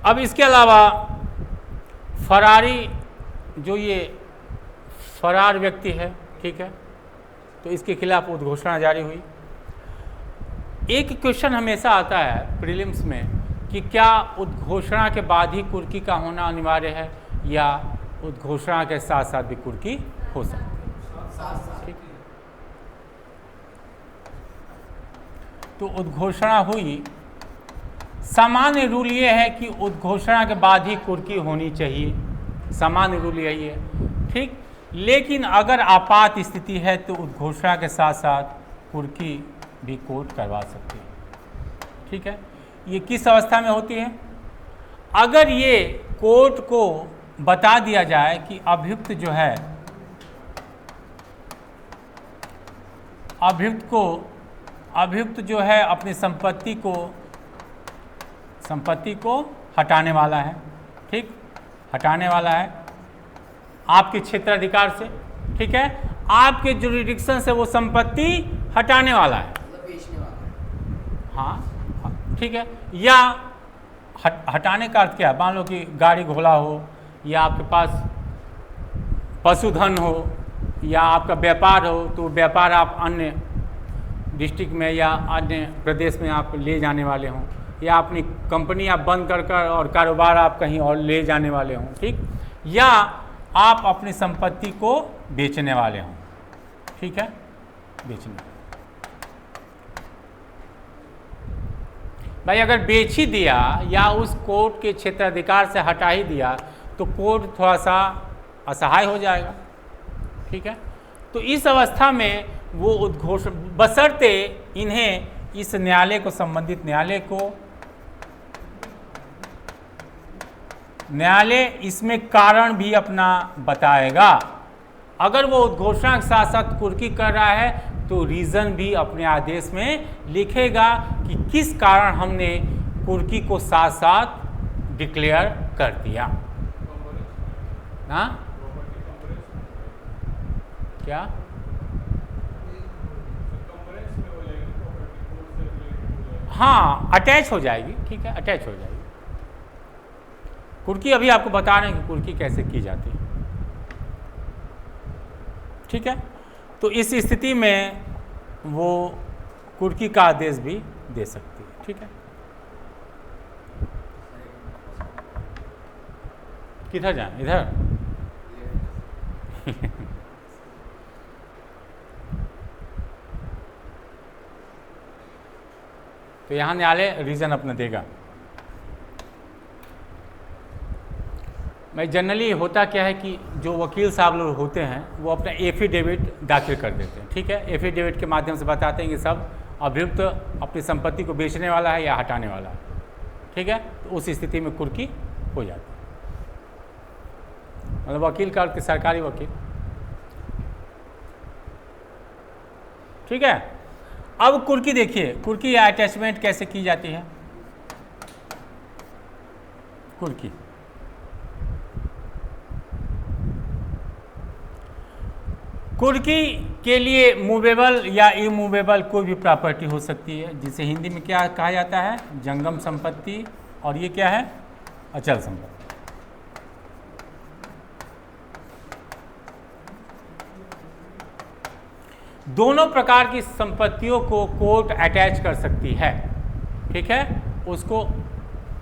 Speaker 1: अब इसके अलावा फरारी, जो ये फरार व्यक्ति है, ठीक है, तो इसके खिलाफ उद्घोषणा जारी हुई। एक क्वेश्चन हमेशा आता है प्रीलिम्स में कि क्या उद्घोषणा के बाद ही कुर्की का होना अनिवार्य है या उद्घोषणा के साथ साथ भी कुर्की हो सकती है। ठीक, तो उद्घोषणा हुई। सामान्य रूल ये है कि उद्घोषणा के बाद ही कुर्की होनी चाहिए, सामान्य रूल यही है। ठीक, लेकिन अगर आपात स्थिति है तो उद्घोषणा के साथ साथ कुर्की भी कोर्ट करवा सकती है। ठीक है, ये किस अवस्था में होती है? अगर ये कोर्ट को बता दिया जाए कि अभियुक्त जो है, अभियुक्त जो है अपनी संपत्ति को हटाने वाला है। ठीक, हटाने वाला है आपके क्षेत्राधिकार से। ठीक है, आपके जुरिडिक्शन से वो संपत्ति हटाने वाला है,
Speaker 4: मतलब बेचने वाला।
Speaker 1: हाँ, ठीक है। या हटाने का अर्थ क्या है? मान लो कि गाड़ी घोड़ा हो या आपके पास पशुधन हो या आपका व्यापार हो, तो व्यापार आप अन्य डिस्ट्रिक्ट में या अन्य प्रदेश में आप ले जाने वाले हों, या अपनी कंपनी आप बंद कर और कारोबार आप कहीं और ले जाने वाले हों। ठीक, या आप अपनी संपत्ति को बेचने वाले हों। ठीक है, बेचने भाई, अगर बेच ही दिया या उस कोर्ट के क्षेत्राधिकार से हटा ही दिया तो कोर्ट थोड़ा सा असहाय हो जाएगा। ठीक है, तो इस अवस्था में वो उद्घोषण, बशर्ते इन्हें इस न्यायालय को, संबंधित न्यायालय इसमें कारण भी अपना बताएगा। अगर वो उद्घोषणा के साथ साथ कुर्की कर रहा है तो रीज़न भी अपने आदेश में लिखेगा कि किस कारण हमने कुर्की को साथ साथ डिक्लेयर कर दिया। हाँ, क्या? हाँ, अटैच हो जाएगी। ठीक है, अटैच हो जाएगी कुर्की। अभी आपको बता रहे हैं कि कुर्की कैसे की जाती है। ठीक है, तो इस स्थिति में वो कुर्की का आदेश भी दे सकती है। ठीक है, किधर जाए? इधर। तो यहाँ न्यायालय रीज़न अपना देगा। मैं जनरली होता क्या है कि जो वकील साहब लोग होते हैं वो अपना एफिडेविट दाखिल कर देते हैं। ठीक है, एफिडेविट के माध्यम से बताते हैं कि सब अभियुक्त अपनी संपत्ति को बेचने वाला है या हटाने वाला है। ठीक है, तो उस स्थिति में कुर्की हो जाती है। मतलब वकील का अर्थ सरकारी वकील। ठीक है, अब कुर्की देखिए, कुर्की या अटैचमेंट कैसे की जाती है? कुर्की के लिए मूवेबल या इमूवेबल कोई भी प्रॉपर्टी हो सकती है, जिसे हिंदी में क्या कहा जाता है? जंगम संपत्ति। और ये क्या है? अचल संपत्ति। दोनों प्रकार की संपत्तियों को कोर्ट अटैच कर सकती है। ठीक है, उसको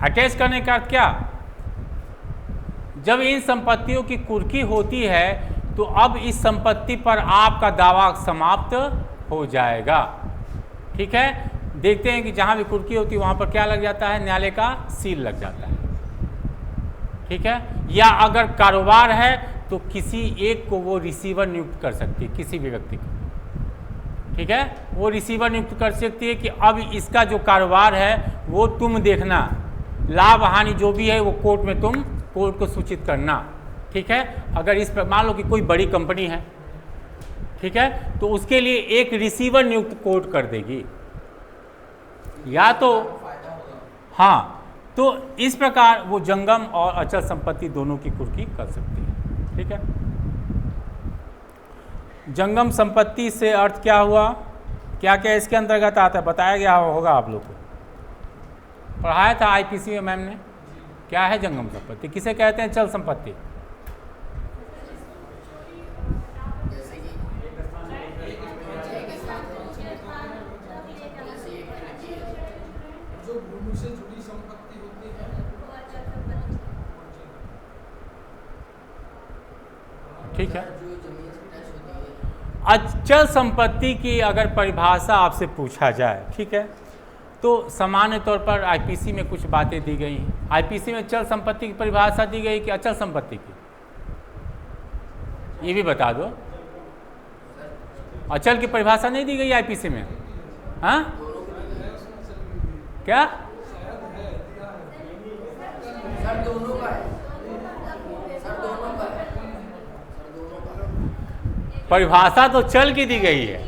Speaker 1: अटैच करने का अर्थ क्या? जब इन संपत्तियों की कुर्की होती है तो अब इस संपत्ति पर आपका दावा समाप्त हो जाएगा। ठीक है, देखते हैं कि जहाँ भी कुर्की होती है वहाँ पर क्या लग जाता है? न्यायालय का सील लग जाता है। ठीक है, या अगर कारोबार है तो किसी एक को वो रिसीवर नियुक्त कर सकती है, किसी भी व्यक्ति को। ठीक है, वो रिसीवर नियुक्त कर सकती है कि अब इसका जो कारोबार है वो तुम देखना, लाभ हानि जो भी है वो कोर्ट में तुम कोर्ट को सूचित करना। ठीक है, अगर इस पर मान लो कि कोई बड़ी कंपनी है, ठीक है, तो उसके लिए एक रिसीवर नियुक्त कोर्ट कर देगी। या तो
Speaker 4: फायदा होगा।
Speaker 1: हाँ, तो इस प्रकार वो जंगम और अचल संपत्ति दोनों की कुर्की कर सकती है। ठीक है, जंगम संपत्ति से अर्थ क्या हुआ, क्या क्या इसके अंतर्गत आता है, बताया गया होगा आप लोग को, पढ़ाया था आईपीसी में मैम ने। क्या है जंगम संपत्ति, किसे कहते हैं चल संपत्ति?
Speaker 4: जैसे कि
Speaker 2: जो भूमि से जुड़ी संपत्ति होती है
Speaker 1: ठीक है,
Speaker 4: जो जमीन से टच होती है।
Speaker 1: अचल संपत्ति की अगर परिभाषा आपसे पूछा जाए, ठीक है, तो सामान्य तौर पर आईपीसी में कुछ बातें दी गई हैं। आईपीसी में चल संपत्ति की परिभाषा दी गई कि अचल संपत्ति की, ये भी बता दो। अचल की परिभाषा नहीं दी गई आईपीसी में? हाँ, क्या?
Speaker 4: सर दोनों का है, सर दोनों का है, सर दोनों का।
Speaker 1: परिभाषा तो चल की दी गई है,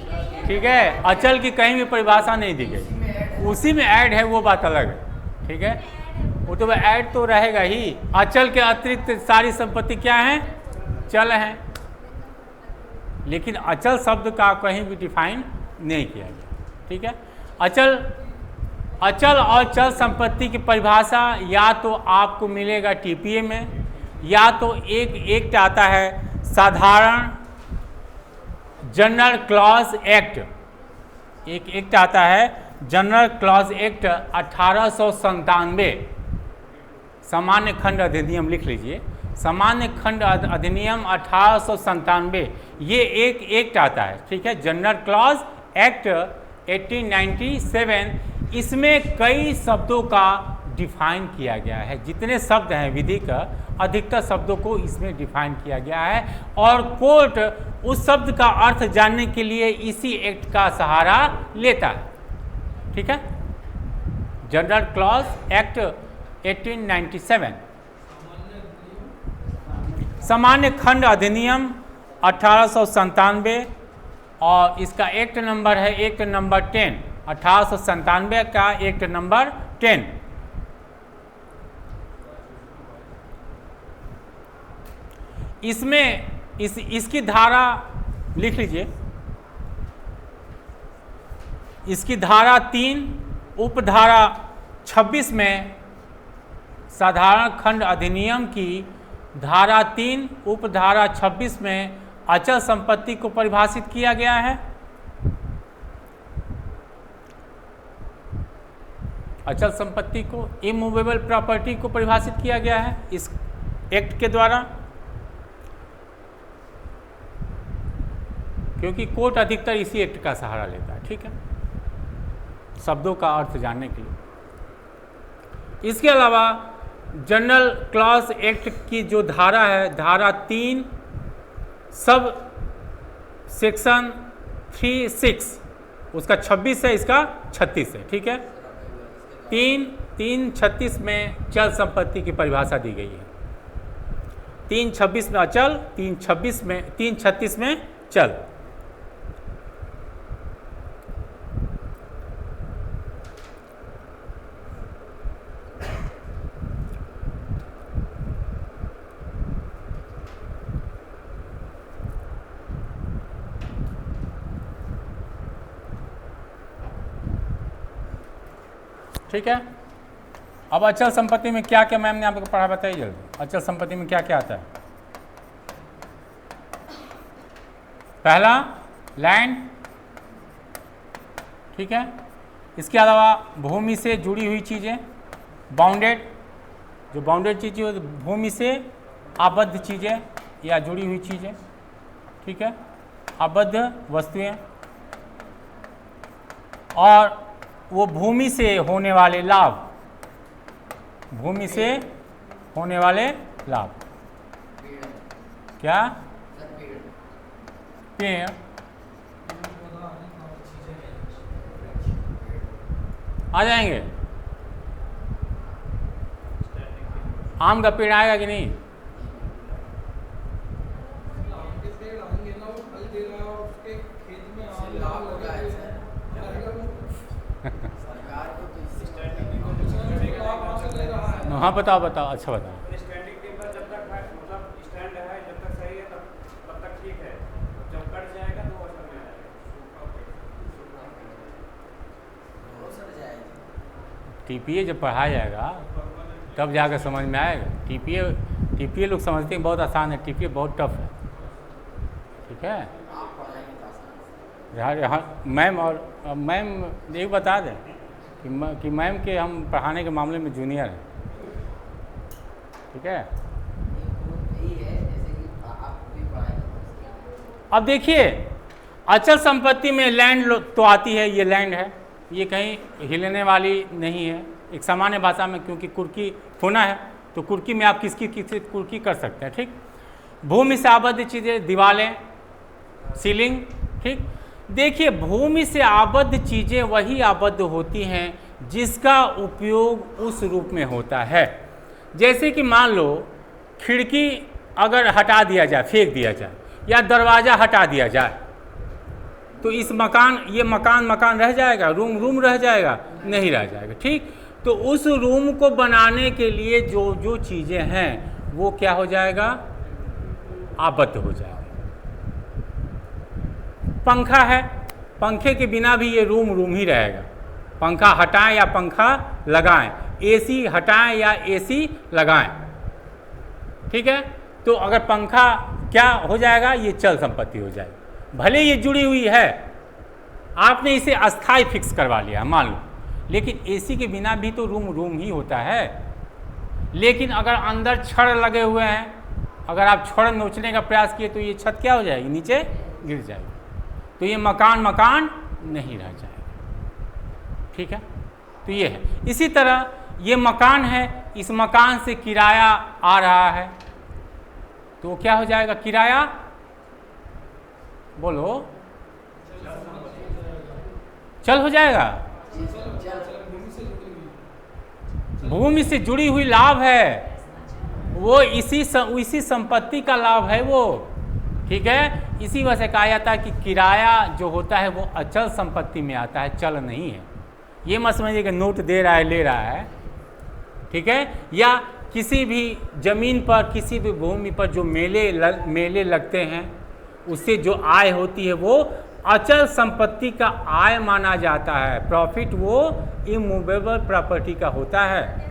Speaker 1: ठीक है, अचल की कहीं भी परिभाषा नहीं दी गई, उसी में ऐड है, वो बात अलग है। ठीक है, वो तो ऐड तो रहेगा ही। अचल के अतिरिक्त सारी संपत्ति क्या है, चल है, लेकिन अचल शब्द का कहीं भी डिफाइन नहीं किया गया। ठीक है, अचल और चल संपत्ति की परिभाषा या तो आपको मिलेगा टीपीए में, या तो एक एक्ट आता है साधारण जनरल क्लॉज एक्ट, एक एक्ट आता है जनरल क्लॉज एक्ट 1897, सामान्य खंड अधिनियम लिख लीजिए, सामान्य खंड अधिनियम 1897, ये एक एक्ट आता है। ठीक है, जनरल क्लॉज एक्ट 1897, इसमें कई शब्दों का डिफाइन किया गया है, जितने शब्द हैं विधि का अधिकतर शब्दों को इसमें डिफाइन किया गया है, और कोर्ट उस शब्द का अर्थ जानने के लिए इसी एक्ट का सहारा लेता है। ठीक है, जनरल क्लॉज एक्ट 1897, सामान्य खंड अधिनियम 1897, और इसका एक्ट नंबर है एक्ट नंबर 10, 1897 का एक्ट नंबर 10। इसमें इसकी धारा लिख लीजिए, इसकी धारा 3 उपधारा 26 में साधारण खंड अधिनियम की धारा 3 उपधारा 26 में अचल संपत्ति को परिभाषित किया गया है। अचल संपत्ति को, इमूवेबल प्रॉपर्टी को परिभाषित किया गया है इस एक्ट के द्वारा, क्योंकि कोर्ट अधिकतर इसी एक्ट का सहारा लेता है। ठीक है, शब्दों का अर्थ जानने के लिए। इसके अलावा जनरल क्लॉज एक्ट की जो धारा है, धारा 3 सब सेक्शन 36, उसका 26 है, इसका 36 है। ठीक है, 336 में चल संपत्ति की परिभाषा दी गई है। 326 में अचल, 336 में चल। ठीक है, अब अचल संपत्ति में क्या क्या मैम ने आपको पढ़ा, बताइए जल्दी। अचल संपत्ति में क्या क्या आता है? पहला लैंड, ठीक है, इसके अलावा भूमि से जुड़ी हुई चीज़ें, बाउंडेड, जो बाउंडेड चीज़ें भूमि से आबद्ध चीज़ें या जुड़ी हुई चीज़ें, ठीक है, आबद्ध वस्तुएं, और वो भूमि से होने वाले लाभ, भूमि से होने वाले लाभ, क्या? पेड़, आ जाएंगे। आम का पेड़ आएगा कि नहीं?
Speaker 2: आम के पेड़ आएंगे ना, वो फल दे रहा है और उसके खेत में आम लाभ हो रहा है।
Speaker 4: सरकार को
Speaker 1: हाँ बताओ बताओ, अच्छा बताओ।
Speaker 5: स्टैंडिंग टिम्बर जब तक है, मतलब स्टैंड है जब तक सही है तब तक ठीक है, जब कट जाएगा तो असर में आएगा।
Speaker 4: हो सर जाएगा।
Speaker 1: टीपीए जब पढ़ाया जाएगा तब जाकर समझ में आएगा। टीपीए लोग समझते हैं बहुत आसान है, टीपीए बहुत टफ है, ठीक है।
Speaker 4: आप पढ़ाएंगे तो आसान है।
Speaker 1: यहाँ मैम और मैम एक बता दें कि मैम के हम पढ़ाने के मामले में जूनियर हैं, ठीक है।
Speaker 4: यही है जैसे कि आप भी पढ़ाएंगे।
Speaker 1: अब देखिए अचल संपत्ति में लैंड तो आती है, ये लैंड है, ये कहीं हिलने वाली नहीं है एक सामान्य भाषा में, क्योंकि कुर्की होना है तो कुर्की में आप किसकी कुर्की कर सकते हैं, ठीक। भूमि से आबद्ध चीज़ें, दीवारें, सीलिंग, ठीक। देखिए भूमि से आबद्ध चीज़ें वही आबद्ध होती हैं जिसका उपयोग उस रूप में होता है। जैसे कि मान लो खिड़की अगर हटा दिया जाए, फेंक दिया जाए, या दरवाज़ा हटा दिया जाए, तो इस ये मकान रह जाएगा, रूम रह जाएगा? नहीं रह जाएगा, ठीक। तो उस रूम को बनाने के लिए जो चीज़ें हैं वो क्या हो जाएगा? आबद्ध हो जाएगा। पंखा है, पंखे के बिना भी ये रूम ही रहेगा। पंखा हटाएं या पंखा लगाएं, एसी हटाएं या एसी लगाएं, ठीक है। तो अगर पंखा क्या हो जाएगा? ये चल संपत्ति हो जाएगी, भले ये जुड़ी हुई है, आपने इसे अस्थाई फिक्स करवा लिया मान लो, लेकिन एसी के बिना भी तो रूम ही होता है। लेकिन अगर अंदर छड़ लगे हुए हैं, अगर आप छड़ नोचने का प्रयास किए तो ये छत क्या हो जाएगी? नीचे गिर जाएगी, तो ये मकान नहीं रह जाएगा, ठीक है। तो ये है। इसी तरह ये मकान है, इस मकान से किराया आ रहा है तो क्या हो जाएगा? किराया बोलो, चल हो जाएगा। भूमि से जुड़ी हुई लाभ है वो, इसी संपत्ति का लाभ है वो, ठीक है। इसी वजह से कहा जाता है कि किराया जो होता है वो अचल संपत्ति में आता है, चल नहीं है। ये मत समझिए कि नोट दे रहा है ले रहा है, ठीक है। या किसी भी जमीन पर, किसी भी भूमि पर जो मेले लगते हैं उससे जो आय होती है वो अचल संपत्ति का आय माना जाता है। प्रॉफिट वो इमूवेबल प्रॉपर्टी का होता है।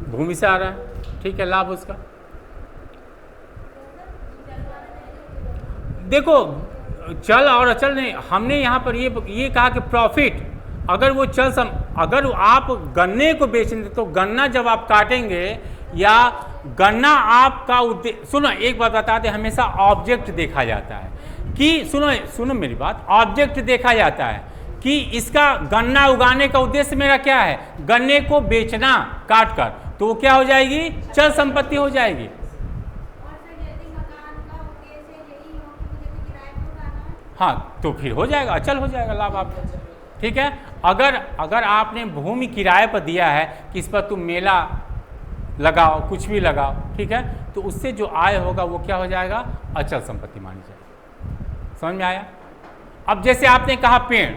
Speaker 1: भूमि से आ रहा है, ठीक है, लाभ उसका। देखो चल और अचल नहीं, हमने यहाँ पर ये कहा कि प्रॉफिट, अगर वो अगर आप गन्ने को बेचेंगे तो गन्ना जब आप काटेंगे या गन्ना आपका उद्देश्य, सुनो एक बात बता दें, हमेशा ऑब्जेक्ट देखा जाता है कि सुनो मेरी बात, ऑब्जेक्ट देखा जाता है कि इसका गन्ना उगाने का उद्देश्य मेरा क्या है? गन्ने को बेचना काट कर, तो वो क्या हो जाएगी? चल संपत्ति हो जाएगी। हाँ तो फिर हो जाएगा, अचल हो जाएगा लाभ आपका, ठीक है। अगर आपने भूमि किराए पर दिया है कि इस पर तुम मेला लगाओ, कुछ भी लगाओ, ठीक है, तो उससे जो आय होगा वो क्या हो जाएगा? अचल संपत्ति मानी जाएगी। समझ में आया? अब जैसे आपने कहा पेड़,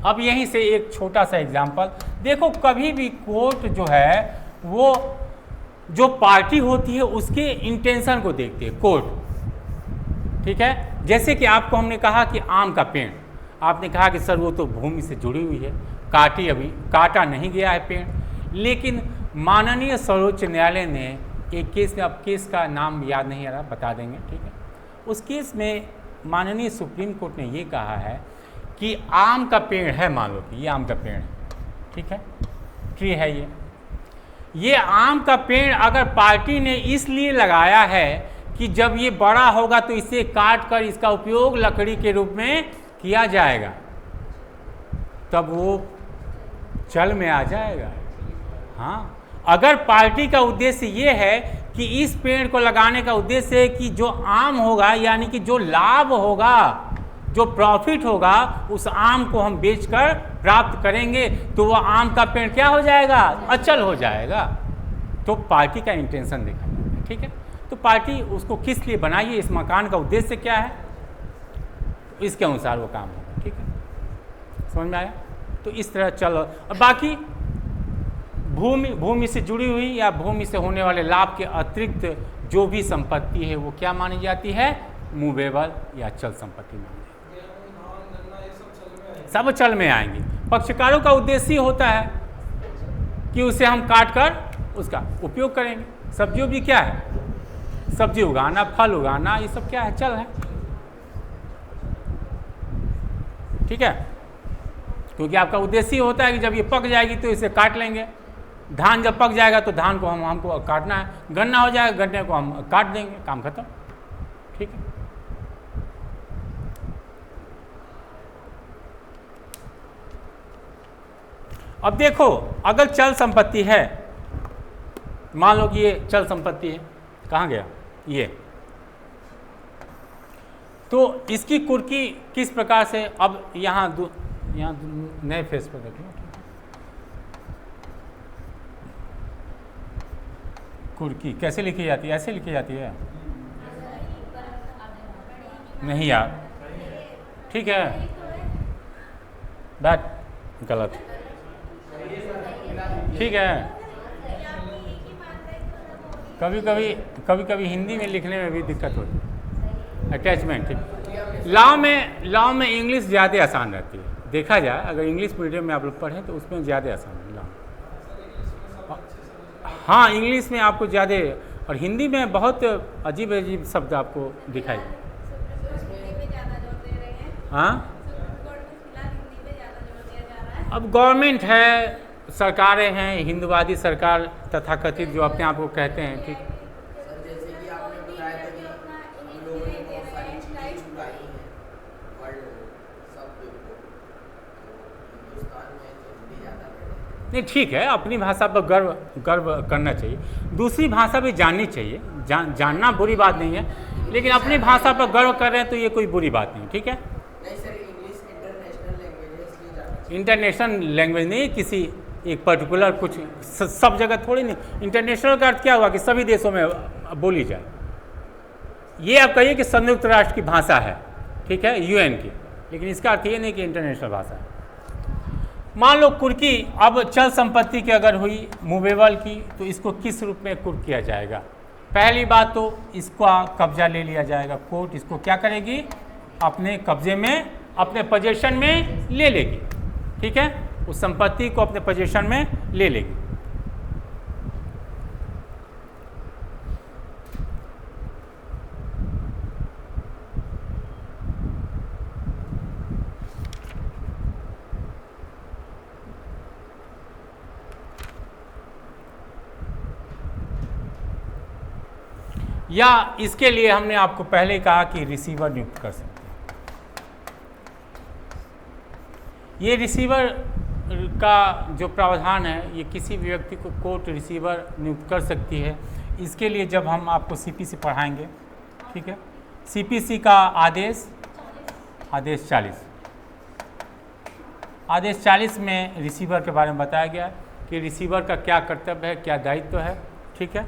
Speaker 1: अब यहीं से एक छोटा सा एग्जाम्पल देखो। कभी भी कोर्ट जो है वो जो पार्टी होती है उसके इंटेंशन को देखती है कोर्ट, ठीक है। जैसे कि आपको हमने कहा कि आम का पेड़, आपने कहा कि सर वो तो भूमि से जुड़ी हुई है, अभी काटा नहीं गया है पेड़, लेकिन माननीय सर्वोच्च न्यायालय ने एक केस में, अब केस का नाम याद नहीं आ रहा, बता देंगे, ठीक है। उस केस में माननीय सुप्रीम कोर्ट ने ये कहा है कि आम का पेड़ है, मान लो कि ये आम का पेड़ है, ठीक है, ट्री है ये आम का पेड़ अगर पार्टी ने इसलिए लगाया है कि जब ये बड़ा होगा तो इसे काट कर इसका उपयोग लकड़ी के रूप में किया जाएगा, तब वो चल में आ जाएगा। हाँ, अगर पार्टी का उद्देश्य ये है कि इस पेड़ को लगाने का उद्देश्य है कि जो आम होगा, यानी कि जो लाभ होगा, जो प्रॉफिट होगा, उस आम को हम बेचकर प्राप्त करेंगे, तो वह आम का पेड़ क्या हो जाएगा? अचल हो जाएगा। तो पार्टी का इंटेंशन देखा जाता है, ठीक है। तो पार्टी उसको किस लिए बनाई है, इस मकान का उद्देश्य क्या है, इसके अनुसार वो काम होगा। ठीक है, समझ में आया? तो इस तरह चलो। और बाकी भूमि से जुड़ी हुई या भूमि से होने वाले लाभ के अतिरिक्त जो भी संपत्ति है वो क्या मानी जाती है? मूवेबल या चल संपत्ति मानी जाती है। सब चल में आएंगी। पक्षकारों का उद्देश्य ही होता है कि उसे हम काट कर उसका उपयोग करेंगे। सब्जियों भी क्या है? सब्जी उगाना, फल उगाना, ये सब क्या है? चल है। ठीक है, क्योंकि आपका उद्देश्य ही होता है कि जब ये पक जाएगी तो इसे काट लेंगे। धान जब पक जाएगा तो धान को हमको काटना है। गन्ना हो जाएगा, गन्ने को हम काट देंगे, काम खत्म। ठीक है, अब देखो, अगर चल संपत्ति है, मान लो कि ये चल संपत्ति है, कहाँ गया ये, तो इसकी कुर्की किस प्रकार से, अब यहाँ नए फेस पर देखो, कुर्की कैसे लिखी जाती है? ऐसे लिखी जाती है? नहीं यार, ठीक है, बैट गलत, ठीक है। कभी कभी हिंदी में लिखने में भी दिक्कत होती है, अटैचमेंट। ठीक, लॉ में इंग्लिश ज़्यादा आसान रहती है। देखा जाए, अगर इंग्लिश मीडियम में आप लोग पढ़ें तो उसमें ज़्यादा आसान है लॉ। हाँ, इंग्लिश में आपको ज़्यादा, और हिंदी में बहुत अजीब अजीब शब्द आपको दिखाई। हाँ, अब गवर्नमेंट है, सरकारें हैं, हिंदुवादी सरकार तथाकथित जो अपने आप को कहते हैं। ठीक,
Speaker 4: सर जैसे कि आपने बताया था कि हम लोगों ने बहुत सारी चीज़ें छुड़ाई हैं वर्ल्ड सब को, तो हिंदुस्तान में तो हिंदी ज़्यादा बढ़े।
Speaker 1: नहीं, ठीक है, अपनी भाषा पर गर्व करना चाहिए, दूसरी भाषा भी जाननी चाहिए। जानना बुरी बात नहीं है, लेकिन अपनी भाषा पर गर्व कर रहे हैं तो ये कोई बुरी बात नहीं। ठीक है,
Speaker 4: नहीं सर, इंग्लिश इंटरनेशनल लैंग्वेज है, इसलिए जाना।
Speaker 1: इंटरनेशनल लैंग्वेज नहीं, किसी एक पर्टिकुलर कुछ सब जगह थोड़ी नहीं। इंटरनेशनल का अर्थ क्या हुआ कि सभी देशों में बोली जाए। ये आप कहिए कि संयुक्त राष्ट्र की भाषा है, ठीक है, यूएन की, लेकिन इसका अर्थ ये नहीं कि इंटरनेशनल भाषा है। मान लो कुर्की अब चल संपत्ति की अगर हुई मूवेबल की, तो इसको किस रूप में कुर्क किया जाएगा? पहली बात तो इसका कब्जा ले लिया जाएगा। कोर्ट इसको क्या करेगी? अपने कब्जे में, अपने पोजीशन में ले लेगी। ठीक है, उस संपत्ति को अपने पोजीशन में ले लेगी। या इसके लिए हमने आपको पहले कहा कि रिसीवर नियुक्त कर सकते हैं। ये रिसीवर का जो प्रावधान है, ये किसी भी व्यक्ति को कोर्ट रिसीवर नियुक्त कर सकती है। इसके लिए जब हम आपको सीपीसी पढ़ाएंगे, ठीक है, सीपीसी का आदेश 40 में रिसीवर के बारे में बताया गया कि रिसीवर का क्या कर्तव्य है, क्या दायित्व है। ठीक है,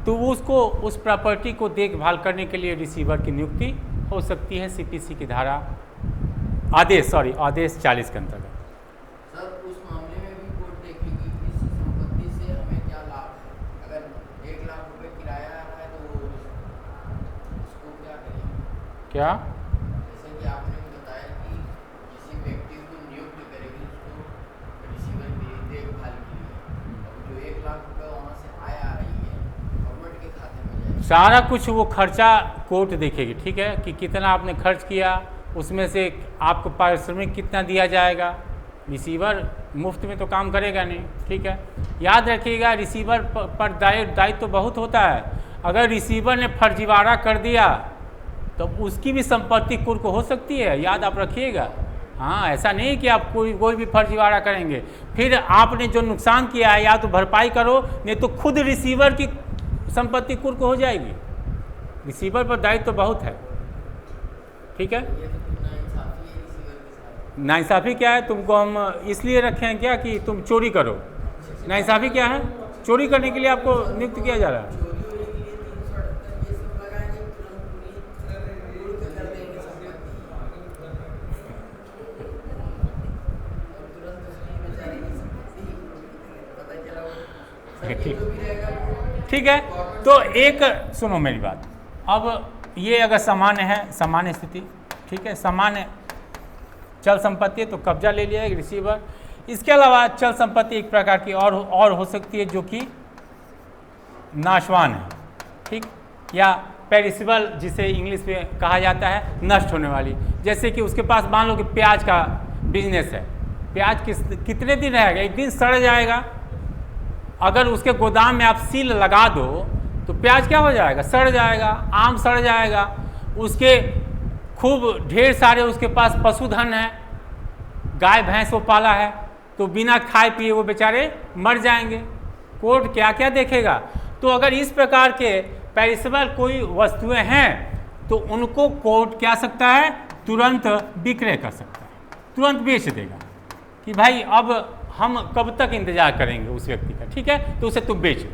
Speaker 1: तो वो उसको उस प्रॉपर्टी को देखभाल करने के लिए रिसीवर की नियुक्ति हो सकती है सीपीसी की धारा आदेश 40 के अंतर्गत।
Speaker 4: सर उस मामले में भी कोर्ट देखेगी कि इस संपत्ति से हमें क्या लाभ है। अगर 1 लाख रुपए किराया आ रहा है तो उसको क्या करेंगे?
Speaker 1: क्या?
Speaker 4: जैसे कि आपने बताया कि किसी व्यक्ति को नियुक्त करेगी उसको रिसीवर की देखभाल के लिए, अब जो 1 लाख रुपए वहाँ से आय आ रही है गवर्नमेंट के खाते में जाएगी।
Speaker 1: सारा कुछ वो खर्चा कोर्ट देखेगी। ठीक है, कि कितना आपने खर्च किया, उसमें से आपको पारिश्रमिक कितना दिया जाएगा। रिसीवर मुफ्त में तो काम करेगा नहीं। ठीक है, याद रखिएगा, रिसीवर पर दायित्व तो बहुत होता है। अगर रिसीवर ने फर्जीवाड़ा कर दिया तो उसकी भी संपत्ति कुर्क हो सकती है, याद आप रखिएगा। हाँ, ऐसा नहीं कि आप कोई भी फर्जीवाड़ा करेंगे फिर आपने जो नुकसान किया है या तो भरपाई करो, नहीं तो खुद रिसीवर की संपत्ति कुर्क हो जाएगी। रिसीवर पर दायित्व तो बहुत है। ठीक है,
Speaker 4: ये तो कितना इंसाफी है रिसीवर के साथ।
Speaker 1: नाइंसाफ़ी क्या है? तुमको हम इसलिए रखे हैं क्या कि तुम चोरी करो। नाइंसाफ़ी क्या है? चोरी करने के लिए आपको नियुक्त किया जा रहा है।
Speaker 4: चोरी होने के लिए 378 ये सब लगाएंगे, तुरंत पूरी कुर्क कर देंगे संपत्ति।
Speaker 1: ठीक है। तो एक सुनो मेरी बात, अब ये अगर सामान्य है, सामान्य स्थिति, ठीक है, सामान्य चल संपत्ति है तो कब्जा ले लिया है रिसीवर। इसके अलावा चल संपत्ति एक प्रकार की और हो सकती है जो कि नाशवान है, ठीक, या पेरिसेबल जिसे इंग्लिश में कहा जाता है, नष्ट होने वाली। जैसे कि उसके पास मान लो कि प्याज का बिजनेस है, प्याज कितने दिन रहेगा? एक दिन सड़ जाएगा। अगर उसके गोदाम में आप सील लगा दो तो प्याज क्या हो जाएगा? सड़ जाएगा, आम सड़ जाएगा। उसके खूब ढेर सारे उसके पास पशुधन है, गाय भैंस वो पाला है, तो बिना खाए पिए वो बेचारे मर जाएंगे। कोर्ट क्या क्या देखेगा? तो अगर इस प्रकार के पेरिसेबल कोई वस्तुएं हैं तो उनको कोर्ट क्या सकता है? तुरंत विक्रय कर सकता है, तुरंत बेच देगा कि भाई अब हम कब तक इंतजार करेंगे उस व्यक्ति का, ठीक है, तो उसे तुम बेच दो।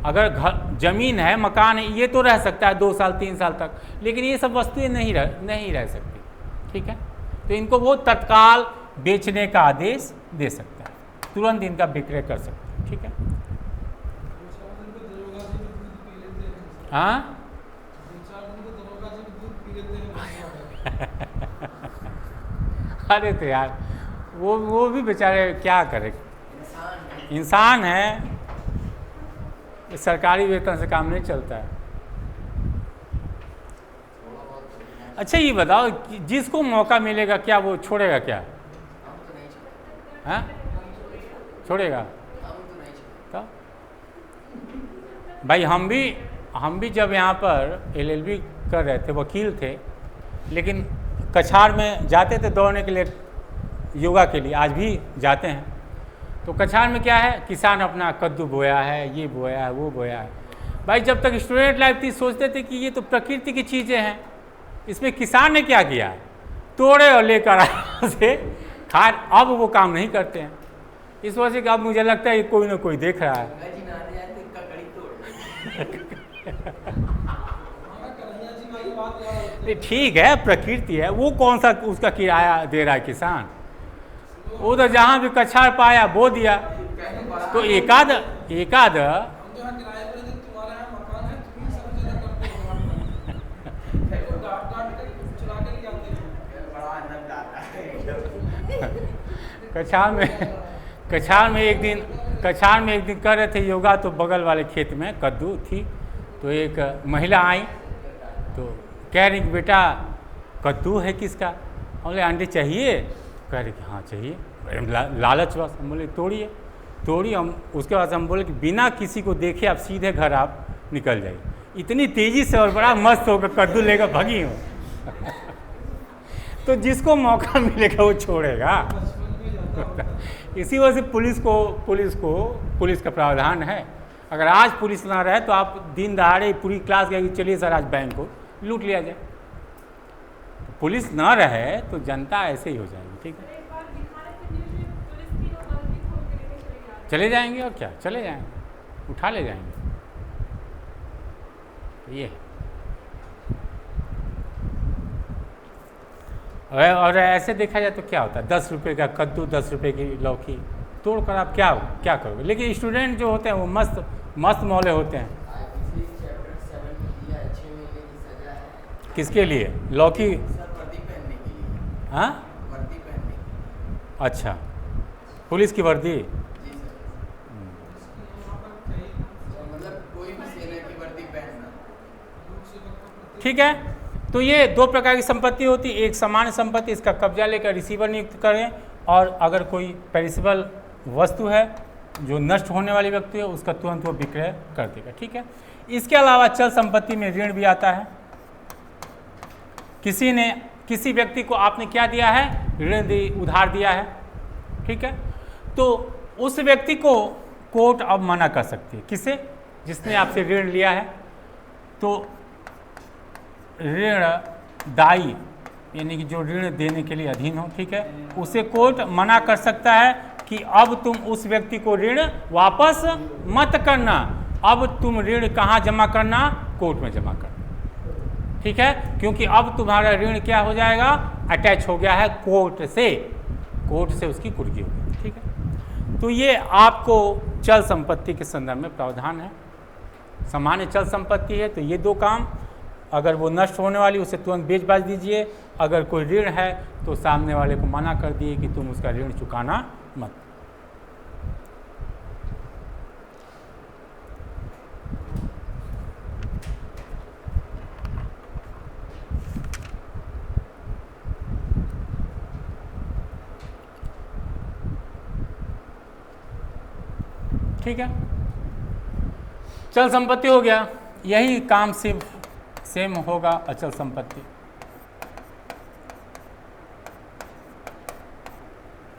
Speaker 1: अगर घर जमीन है, मकान है, ये तो रह सकता है 2 साल 3 साल तक, लेकिन ये सब वस्तुएं नहीं रह सकती, ठीक है। तो इनको वो तत्काल बेचने का आदेश दे सकता है, तुरंत इनका विक्रय कर सकता है, ठीक है। हाँ अरे तो यार वो भी बेचारे क्या करे, इंसान है, सरकारी वेतन से काम नहीं चलता है। अच्छा ये बताओ कि जिसको मौका मिलेगा क्या वो छोड़ेगा क्या? हाँ छोड़ेगा? तो भाई हम भी जब यहाँ पर LLB कर रहे थे, वकील थे, लेकिन कछार में जाते थे दौड़ने के लिए, योगा के लिए, आज भी जाते हैं। तो कछार में क्या है, किसान अपना कद्दू बोया है, ये बोया है, वो बोया है। भाई जब तक स्टूडेंट लाइफ थी सोचते थे कि ये तो प्रकृति की चीज़ें हैं, इसमें किसान ने क्या किया, तोड़े और लेकर आए उसे खा। अब वो काम नहीं करते हैं, इस वजह से अब मुझे लगता है कोई ना कोई देख रहा है। ठीक है, प्रकृति है, वो कौन सा उसका किराया दे रहा है किसान? वो तो जहाँ भी कछार पाया बो दिया। तो एकाद कछार में एक दिन कर रहे थे योगा, तो बगल वाले खेत में कद्दू थी, तो एक महिला आई तो कह रही कि बेटा कद्दू है किसका? बोले आंटी चाहिए? कह रही कि हाँ चाहिए। लालच बस। हम बोले तोड़िए। हम उसके बाद हम बोले कि बिना किसी को देखे आप सीधे घर आप निकल जाइए। इतनी तेज़ी से और बड़ा मस्त होकर कद्दू लेकर भगी हो। तो जिसको मौका मिलेगा वो छोड़ेगा। इसी वजह से पुलिस का प्रावधान है। अगर आज पुलिस ना रहे तो आप दिन दहाड़े पूरी क्लास गए, चलिए सर आज बैंक को लूट लिया जाए। पुलिस ना रहे तो जनता ऐसे ही हो जाएगी, ठीक है। चले जाएंगे और क्या, चले जाएंगे, उठा ले जाएंगे। ये और ऐसे देखा जाए तो क्या होता है, 10 रुपये का कद्दू, 10 रुपये की लौकी तोड़ कर आप क्या करोगे। लेकिन स्टूडेंट जो होते हैं वो मस्त मौले होते हैं। किसके लिए? लौकी? हाँ अच्छा, पुलिस की वर्दी। ठीक है, तो ये 2 प्रकार की संपत्ति होती है। एक सामान्य संपत्ति, इसका कब्जा लेकर रिसीवर नियुक्त करें, और अगर कोई पेरिसेबल वस्तु है जो नष्ट होने वाली व्यक्ति है उसका तुरंत वो विक्रय कर देगा, ठीक है। इसके अलावा चल संपत्ति में ऋण भी आता है। किसी व्यक्ति को आपने क्या दिया है, ऋण उधार दिया है, ठीक है, तो उस व्यक्ति को कोर्ट अब मना कर सकती है। किसे? जिसने आपसे ऋण लिया है। तो ऋण दायी यानी कि जो ऋण देने के लिए अधीन हो, ठीक है, उसे कोर्ट मना कर सकता है कि अब तुम उस व्यक्ति को ऋण वापस मत करना, अब तुम ऋण कहाँ जमा करना, कोर्ट में जमा करना, ठीक है, क्योंकि अब तुम्हारा ऋण क्या हो जाएगा, अटैच हो गया है कोर्ट से उसकी कुर्की हो गई, ठीक है। तो ये आपको चल संपत्ति के संदर्भ में प्रावधान है। सामान्य चल संपत्ति है तो ये 2 काम, अगर वो नष्ट होने वाली उसे तुरंत बेच बाच दीजिए, अगर कोई ऋण है तो सामने वाले को मना कर दिए कि तुम उसका ऋण चुकाना मत। ठीक है, चल संपत्ति हो गया। यही काम सिर्फ सेम होगा अचल संपत्ति।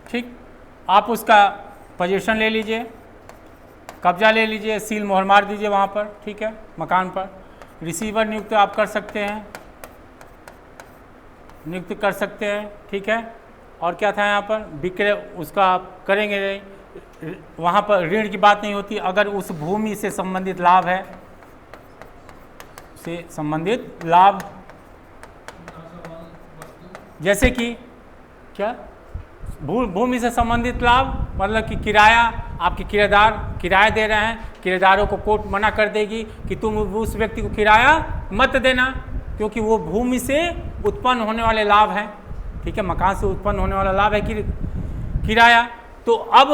Speaker 1: ठीक, आप उसका पोजीशन ले लीजिए, कब्जा ले लीजिए, सील मोहर मार दीजिए वहाँ पर। ठीक है, मकान पर रिसीवर नियुक्त आप कर सकते हैं, नियुक्त कर सकते हैं। ठीक है, और क्या था यहाँ पर, विक्रय उसका आप करेंगे नहीं, वहाँ पर ऋण की बात नहीं होती। अगर उस भूमि से संबंधित लाभ है, से संबंधित लाभ, जैसे कि क्या भूमि से संबंधित लाभ, मतलब कि किराया, आपके किराएदार किराया दे रहे हैं, किराएदारों को कोर्ट मना कर देगी कि तुम उस व्यक्ति को किराया मत देना, क्योंकि वो भूमि से उत्पन्न होने वाले लाभ हैं। ठीक है, मकान से उत्पन्न होने वाला लाभ है किराया। तो अब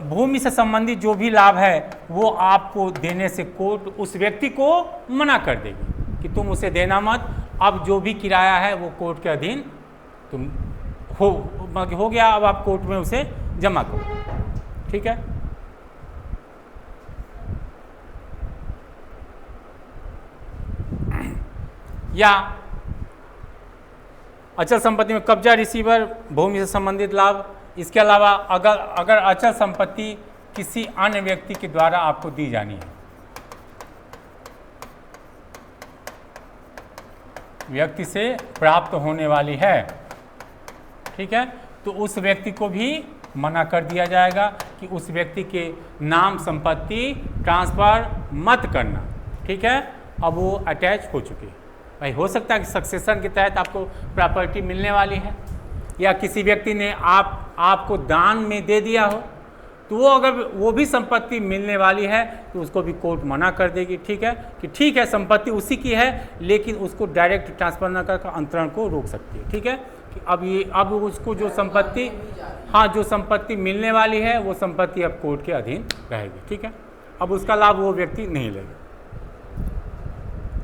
Speaker 1: भूमि से संबंधित जो भी लाभ है वो आपको देने से कोर्ट उस व्यक्ति को मना कर देगी कि तुम उसे देना मत। अब जो भी किराया है वो कोर्ट के अधीन तुम हो गया, अब आप कोर्ट में उसे जमा करो। ठीक है, या अचल संपत्ति में कब्जा, रिसीवर, भूमि से संबंधित लाभ। इसके अलावा अगर अचल संपत्ति किसी अन्य व्यक्ति के द्वारा आपको दी जानी है, व्यक्ति से प्राप्त होने वाली है, ठीक है, तो उस व्यक्ति को भी मना कर दिया जाएगा कि उस व्यक्ति के नाम संपत्ति ट्रांसफर मत करना। ठीक है, अब वो अटैच हो चुकी है। भाई हो सकता है कि सक्सेशन के तहत आपको प्रॉपर्टी मिलने वाली है, या किसी व्यक्ति ने आपको दान में दे दिया हो, तो वो अगर वो भी संपत्ति मिलने वाली है तो उसको भी कोर्ट मना कर देगी। ठीक है, कि ठीक है संपत्ति उसी की है, लेकिन उसको डायरेक्ट ट्रांसफर न कर अंतरण को रोक सकती है। ठीक है, कि अब उसको जो संपत्ति, हाँ, जो संपत्ति मिलने वाली है वो संपत्ति अब कोर्ट के अधीन रहेगी। ठीक है, अब उसका लाभ वो व्यक्ति नहीं लेगा।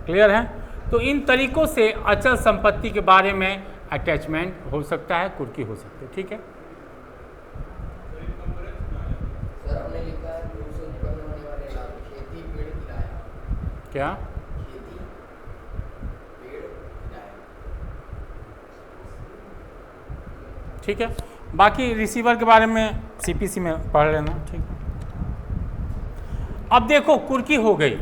Speaker 1: क्लियर है? तो इन तरीकों से अचल संपत्ति के बारे में अटैचमेंट हो सकता है, कुर्की हो सकती है। ठीक है,
Speaker 4: सर हमने लिखा है ऋण से उत्पन्न होने वाले लाभ, खेती, पेड़, किराया।
Speaker 1: क्या
Speaker 4: खेती, पेड़, किराया।
Speaker 1: ठीक है, बाकी रिसीवर के बारे में सीपीसी में पढ़ लेना। ठीक है, अब देखो कुर्की हो गई।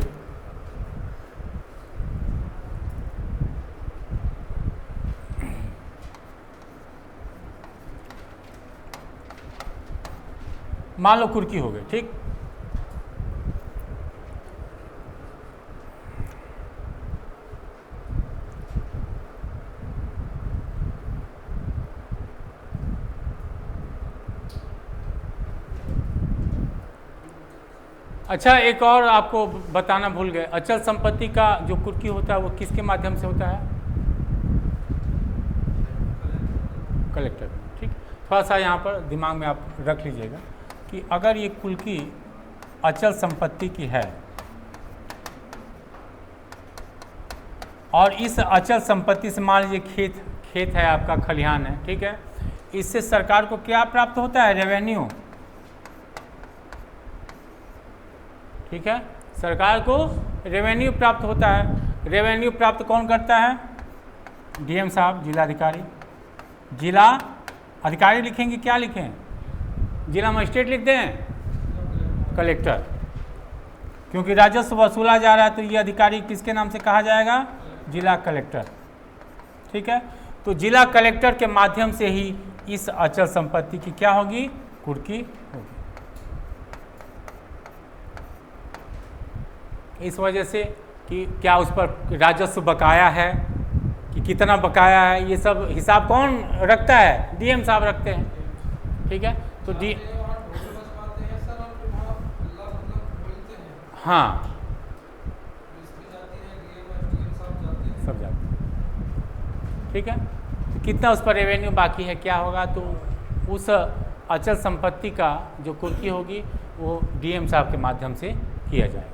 Speaker 1: मान लो कुर्की हो गई। ठीक, अच्छा, एक और आपको बताना भूल गए, अचल संपत्ति का जो कुर्की होता है वो किसके माध्यम से होता है? कलेक्टर। ठीक, थोड़ा सा यहाँ पर दिमाग में आप रख लीजिएगा कि अगर ये कुर्की अचल संपत्ति की है और इस अचल संपत्ति से मान लीजिए खेत है आपका, खलिहान है, ठीक है, इससे सरकार को क्या प्राप्त होता है? रेवेन्यू। ठीक है, सरकार को रेवेन्यू प्राप्त होता है। रेवेन्यू प्राप्त कौन करता है? डीएम साहब, जिलाधिकारी। जिला अधिकारी लिखेंगे, क्या लिखें? जिला मजिस्ट्रेट लिख दें? कलेक्टर। क्योंकि राजस्व वसूला जा रहा है तो ये अधिकारी किसके नाम से कहा जाएगा? जिला कलेक्टर। ठीक है, तो जिला कलेक्टर के माध्यम से ही इस अचल संपत्ति की क्या होगी? कुर्की होगी। इस वजह से कि क्या उस पर राजस्व बकाया है कि कितना बकाया है, ये सब हिसाब कौन रखता है? डीएम साहब रखते हैं। ठीक है, तो
Speaker 2: वहाँ ढोल बजवाते हैं
Speaker 1: हाँ
Speaker 2: पुलिस भी जाती है, डीएम एसडीएम साहब जाते हैं।
Speaker 1: सब जाते हैं। ठीक है, तो कितना उस पर रेवेन्यू बाकी है, क्या होगा, तो उस अचल संपत्ति का जो कुर्की होगी वो डीएम साहब के माध्यम से किया जाएगा।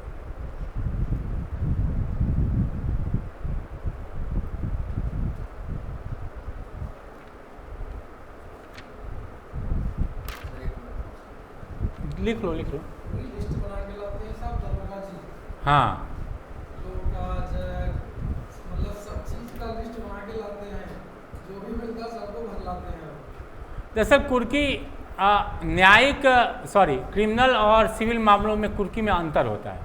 Speaker 1: लिख लो लिख लो।
Speaker 2: पूरी लिस्ट बना के लाते हैं साहब दरोगा जी,
Speaker 1: हाँ
Speaker 2: लोग आज मतलब सब चीज का लिस्ट बना के लाते हैं, जो भी मिलता है सबको भर लाते हैं।
Speaker 1: दरअसल कुर्की न्यायिक क्रिमिनल और सिविल मामलों में कुर्की में अंतर होता है।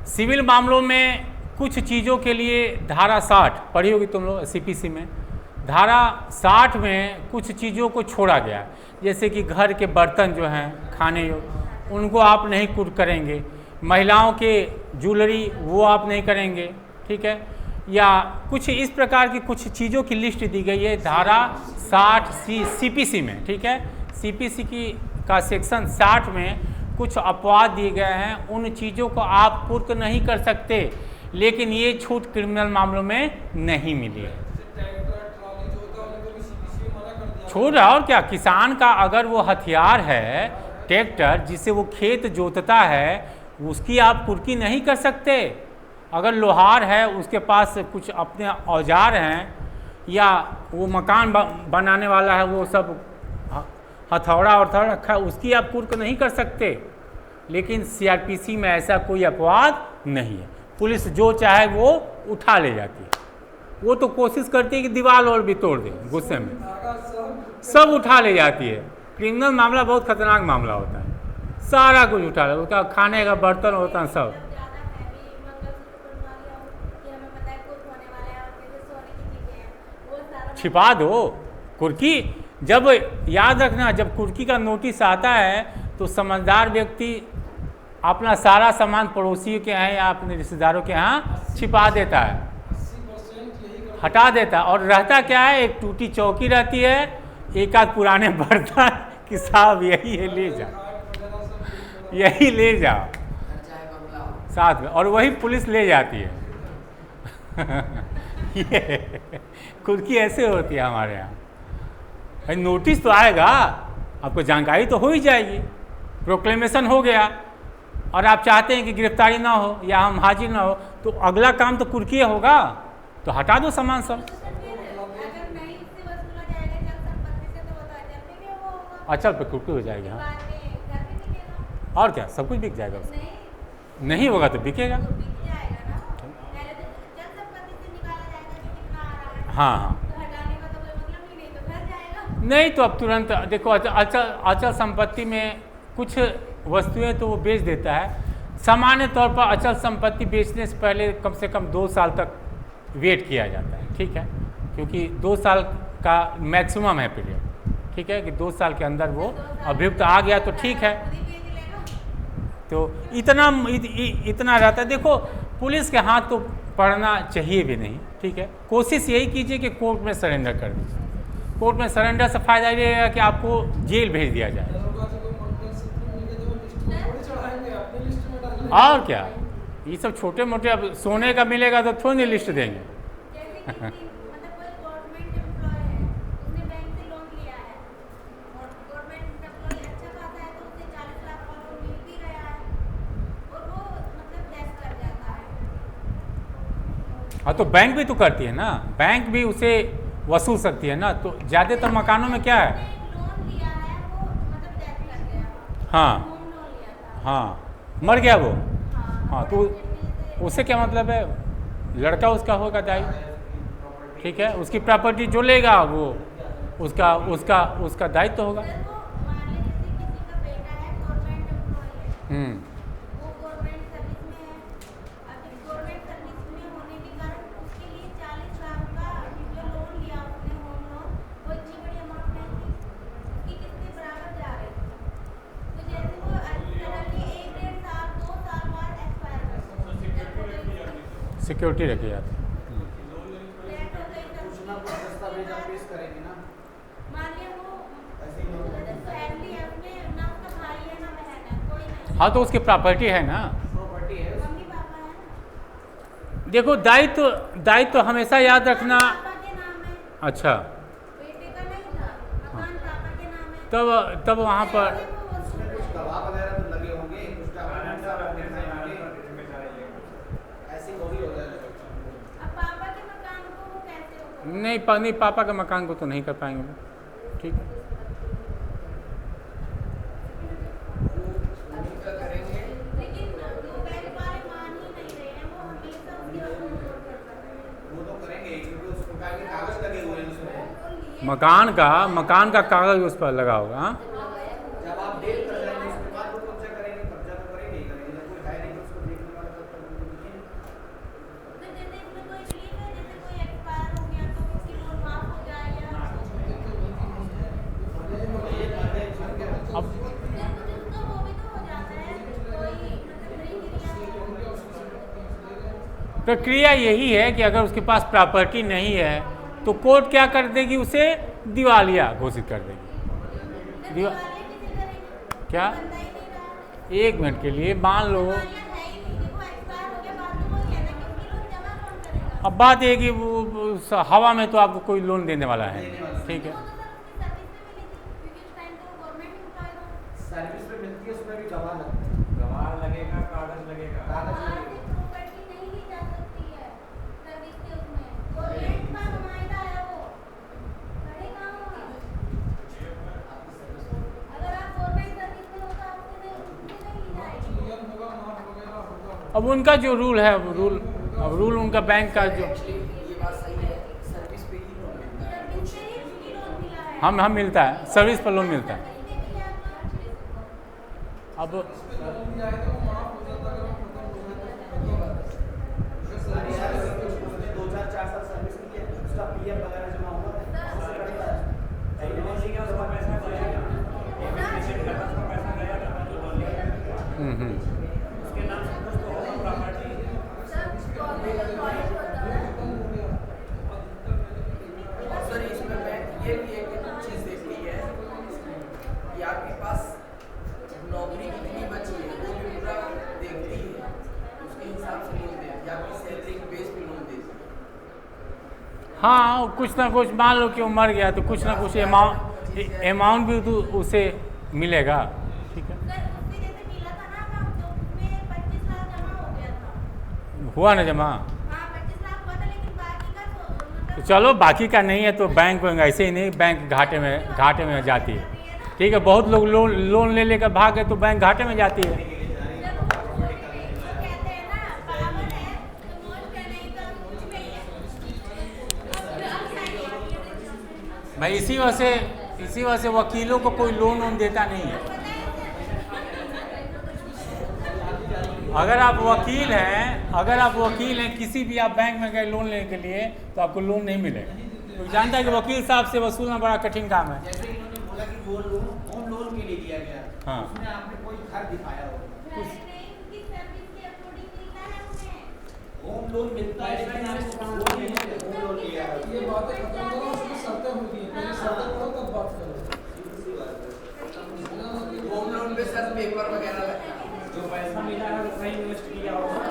Speaker 1: सिविल मामलों में कुछ चीज़ों के लिए धारा 60 पढ़ी होगी तुम लोग सीपीसी में, धारा 60 में कुछ चीज़ों को छोड़ा गया, जैसे कि घर के बर्तन जो हैं खाने योग्य उनको आप नहीं कुर्क करेंगे, महिलाओं के ज्वेलरी वो आप नहीं करेंगे, ठीक है, या कुछ इस प्रकार की कुछ चीज़ों की लिस्ट दी गई है धारा 60 सीपीसी में, ठीक है, सीपीसी का सेक्शन 60 में कुछ अपवाद दिए गए हैं, उन चीज़ों को आप कुर्क नहीं कर सकते, लेकिन ये छूट क्रिमिनल मामलों में नहीं मिली है।
Speaker 2: ट्रैक्टर ट्रॉली जो होता है उनको भी सीपीसी में मना कर दिया।
Speaker 1: छोड़ रहा और क्या, किसान का अगर वो हथियार है ट्रैक्टर जिससे वो खेत जोतता है, उसकी आप कुर्की नहीं कर सकते। अगर लोहार है उसके पास कुछ अपने औजार हैं, या वो मकान बनाने वाला है, वो सब हथौड़ा और रखा है, उसकी आप कुर्क नहीं कर सकते। लेकिन सीआरपीसी में ऐसा कोई अपवाद नहीं है, पुलिस जो चाहे वो उठा ले जाती है, वो तो कोशिश करती है कि दीवार और भी तोड़ दे, गुस्से में सब उठा ले जाती है। क्रिमिनल मामला बहुत खतरनाक मामला होता है, सारा कुछ उठा ले, उसका खाने का बर्तन होता है सब। छिपा दो कुर्की, जब याद रखना जब कुर्की का नोटिस आता है तो समझदार व्यक्ति अपना सारा सामान पड़ोसियों के यहाँ या अपने रिश्तेदारों के यहाँ छिपा देता है,
Speaker 2: 80% यही कर
Speaker 1: हटा देता है, और रहता क्या है, एक टूटी चौकी रहती है, एक आध पुराने बर्तन कि साहब यही है ले जाओ,
Speaker 2: वगैरह सब
Speaker 1: यही ले जाओ
Speaker 4: घर चाहे बंगला हो।
Speaker 1: साथ में, और वही पुलिस ले जाती है। ये कुर्की ऐसे होती है हमारे यहाँ। भाई नोटिस तो आएगा, आपको जानकारी तो हो ही जाएगी, प्रोक्लेमेशन हो गया और आप चाहते हैं कि गिरफ्तारी ना हो या हम हाजिर ना हो, तो अगला काम तो कुर्की होगा, तो हटा दो सामान सब। अचल पे कुर्की हो जाएगी। हाँ और क्या, सब कुछ बिक जाएगा उसमें। नहीं होगा तो बिकेगा। हाँ हाँ नहीं तो अब तुरंत देखो, अचल संपत्ति में कुछ वस्तुएं तो वो बेच देता है। सामान्य तौर पर अचल संपत्ति बेचने से पहले कम से कम 2 साल तक वेट किया जाता है, ठीक है, क्योंकि 2 साल का मैक्सिमम है पीरियड, ठीक है, कि 2 साल के अंदर वो अभियुक्त आ गया तो ठीक है, तो इतना रहता है। देखो पुलिस के हाथ तो पड़ना चाहिए भी नहीं, ठीक है, कोशिश यही कीजिए कि कोर्ट में सरेंडर कर दीजिए। कोर्ट में सरेंडर से फ़ायदा ये रहेगा कि आपको जेल भेज दिया जाए।
Speaker 2: दरोगा जी को मंडल सूत्र मिल गए तो वो लिस्ट में थोड़ी चढ़ाएंगे, अपनी लिस्ट में डाल देंगे।
Speaker 1: और क्या, ये सब छोटे मोटे, अब सोने का मिलेगा तो थोड़ी लिस्ट देंगे। हाँ तो बैंक भी तो करती है ना, बैंक भी उसे वसूल सकती है ना, तो ज़्यादातर मकानों में क्या है। हाँ हाँ मर गया वो, हाँ तो उससे क्या मतलब है, लड़का उसका होगा दायित्व, ठीक है, उसकी प्रॉपर्टी जो लेगा वो उसका दायित्व तो होगा। सिक्योरिटी रखी जाती है। हाँ तो उसकी प्रॉपर्टी है ना।
Speaker 5: प्रॉपर्टी है
Speaker 3: मम्मी पापा है,
Speaker 1: देखो दायित्व हमेशा याद रखना।
Speaker 3: पापा के नाम है,
Speaker 1: अच्छा,
Speaker 3: बेटे का नहीं था, मकान पापा के नाम है।
Speaker 1: तब वहाँ पर
Speaker 6: उसमें कुछ गवाह वगैरह तो लगे होंगे, कुछ डॉक्यूमेंट्स आप दिखाए होंगे, ऐसी वो भी हो जाएगा।
Speaker 3: अब पापा के मकान को वो कैसे होगा?
Speaker 1: नहीं पापा के मकान को तो नहीं कर पाएंगे वो। ठीक है,
Speaker 4: अभी क्या करेंगे?
Speaker 3: लेकिन वो बैंक वाले मान ही नहीं रहे हैं, वो हमेशा उसकी रकम जोड़ कर रहे हैं।
Speaker 6: वो तो करेंगे क्योंकि उस प्रकार के कागज लगे हुए हैं उसमें।
Speaker 1: मकान का कागज उस पर लगा होगा। हाँ?
Speaker 6: जब आप डील कर जाएंगे उसके बाद वो कब्जा करेंगे, कब्जा तो करेंगे ही करेंगे। जब कोई है नहीं तो उसको देखने वाला तब तक वो दिखेंगे।
Speaker 3: तो जैसे इसमें कोई रिलीफ है, जैसे कोई एक्सपायर हो गया तो उसकी लोन माफ हो जाएगा।
Speaker 1: अब
Speaker 3: फिर कुछ उसका वो भी तो हो जाता है, कोई मतलब प्रक्रिया।
Speaker 1: प्रक्रिया यही है कि अगर उसके पास प्रॉपर्टी नहीं है तो कोर्ट क्या कर देगी, उसे दिवालिया घोषित कर देगी।
Speaker 3: दिवालिया किसे करेंगे?
Speaker 1: क्या?
Speaker 3: बंदा ही नहीं रहा।
Speaker 1: एक मिनट के लिए मान लो,
Speaker 3: दिवालिया है ही नहीं, देखो एक्सपायर हो गया, बाद में वही है ना कि उसकी लोन जमा कौन करेगा?
Speaker 1: अब बात ये कि वो हवा में तो आपको कोई लोन देने वाला है। ठीक है,
Speaker 3: वो तो सर उसकी सर्विस पे मिली थी, क्योंकि उस टाइम तो वो गवर्नमेंट एम्प्लॉय था।
Speaker 6: सर्विस पे मिलती है, उसमें भी गवाह लगते हैं।
Speaker 5: गवाह लगेगा, कागज लगेगा।
Speaker 6: कागज
Speaker 3: बाहर
Speaker 6: लगेगा।
Speaker 3: से प्रॉपर्टी नहीं ली जा सकती है सर्विस के उसमें। गवर्नमेंट का नुमाइंदा है वो, खड़े कहाँ होगा? अगर आप गवर्नमेंट सर्विस में हो तो आपसे नहीं ली जाएगी।
Speaker 2: नियम होगा, माफ वगैरह होगा।
Speaker 1: अब उनका जो रूल है, अब रूल उनका बैंक का जो
Speaker 4: ये बात सही है, सर्विस पे ही लोन मिलता है।
Speaker 3: सर्विस से ही उसकी लोन मिला है।
Speaker 1: हम मिलता है, सर्विस पर लोन मिलता है।
Speaker 3: खरीदे भी है आप लोग।
Speaker 1: अब
Speaker 2: लोन दिया है तो वो माफ हो जाता है, अगर वो खत्म हो जाए तो।
Speaker 6: अरे यार, उसने 2-4 साल सर्विस की है, उसका पीएफ वगैरह जमा हुआ है, उससे बढ़ता है।
Speaker 5: टेक्नोलॉजी का उसका पैसा जाएगा, पेमेंट का उसका पैसा जाएगा, तो लोन लेगा। उसके नाम से कुछ तो होगा प्रॉपर्टी।
Speaker 4: और सर इसमें बैंक ये भी एक चीज़ देखती है कि आपके पास नौकरी कितनी बची है, वो भी पूरा देखती है, उसके हिसाब से लोन देती है, आपकी सैलरी के बेस पे लोन देती है।
Speaker 1: हाँ, कुछ ना कुछ मान लो कि वो मर गया तो कुछ ना कुछ अमाउंट भी तो उसे मिलेगा। ठीक है,
Speaker 3: सर उससे जैसे मिला था ना अकाउंट, तो उसमें 25 लाख जमा हो गया था।
Speaker 1: हुआ ना जमा।
Speaker 3: हाँ 25 लाख हुआ था, लेकिन बाकी का तो
Speaker 1: तो
Speaker 3: मतलब
Speaker 1: चलो बाकी का नहीं है तो बैंक ऐसे ही नहीं, बैंक घाटे में जाती है। ठीक है, बहुत लोग लोन ले लेकर भाग गए तो बैंक घाटे में जाती है।
Speaker 3: जब वो कहते हैं ना पावर है तो नोट का नहीं तो कुछ नहीं है। अब सही है।
Speaker 1: भाई इसी वजह से वकीलों को कोई लोन देता नहीं है। अगर आप वकील हैं किसी भी आप बैंक में गए लोन लेने के लिए तो आपको लोन नहीं मिलेगा, क्योंकि जानता है कि वकील साहब से वसूलना बड़ा कठिन काम है।
Speaker 6: जैसे इन्होंने बोला कि वो लोन होम लोन के लिए दिया गया,
Speaker 1: हाँ।
Speaker 6: उसमें आपने कोई घर दिखाया हो।
Speaker 3: उसकी सर्विस के अकॉर्डिंग मिलता है उन्हें।
Speaker 6: होम लोन मिलता है, लेकिन आपको वो नहीं है, होम लोन लिया है।
Speaker 2: ये बातें खत्म करो, उसमें शर्तें होती हैं, पहले शर्तें करो तब बात करो।
Speaker 4: होम लोन पे सर पेपर वगैरह लगता है।
Speaker 5: जो पैसा मिला है वो सही इन्वेस्ट किया होगा।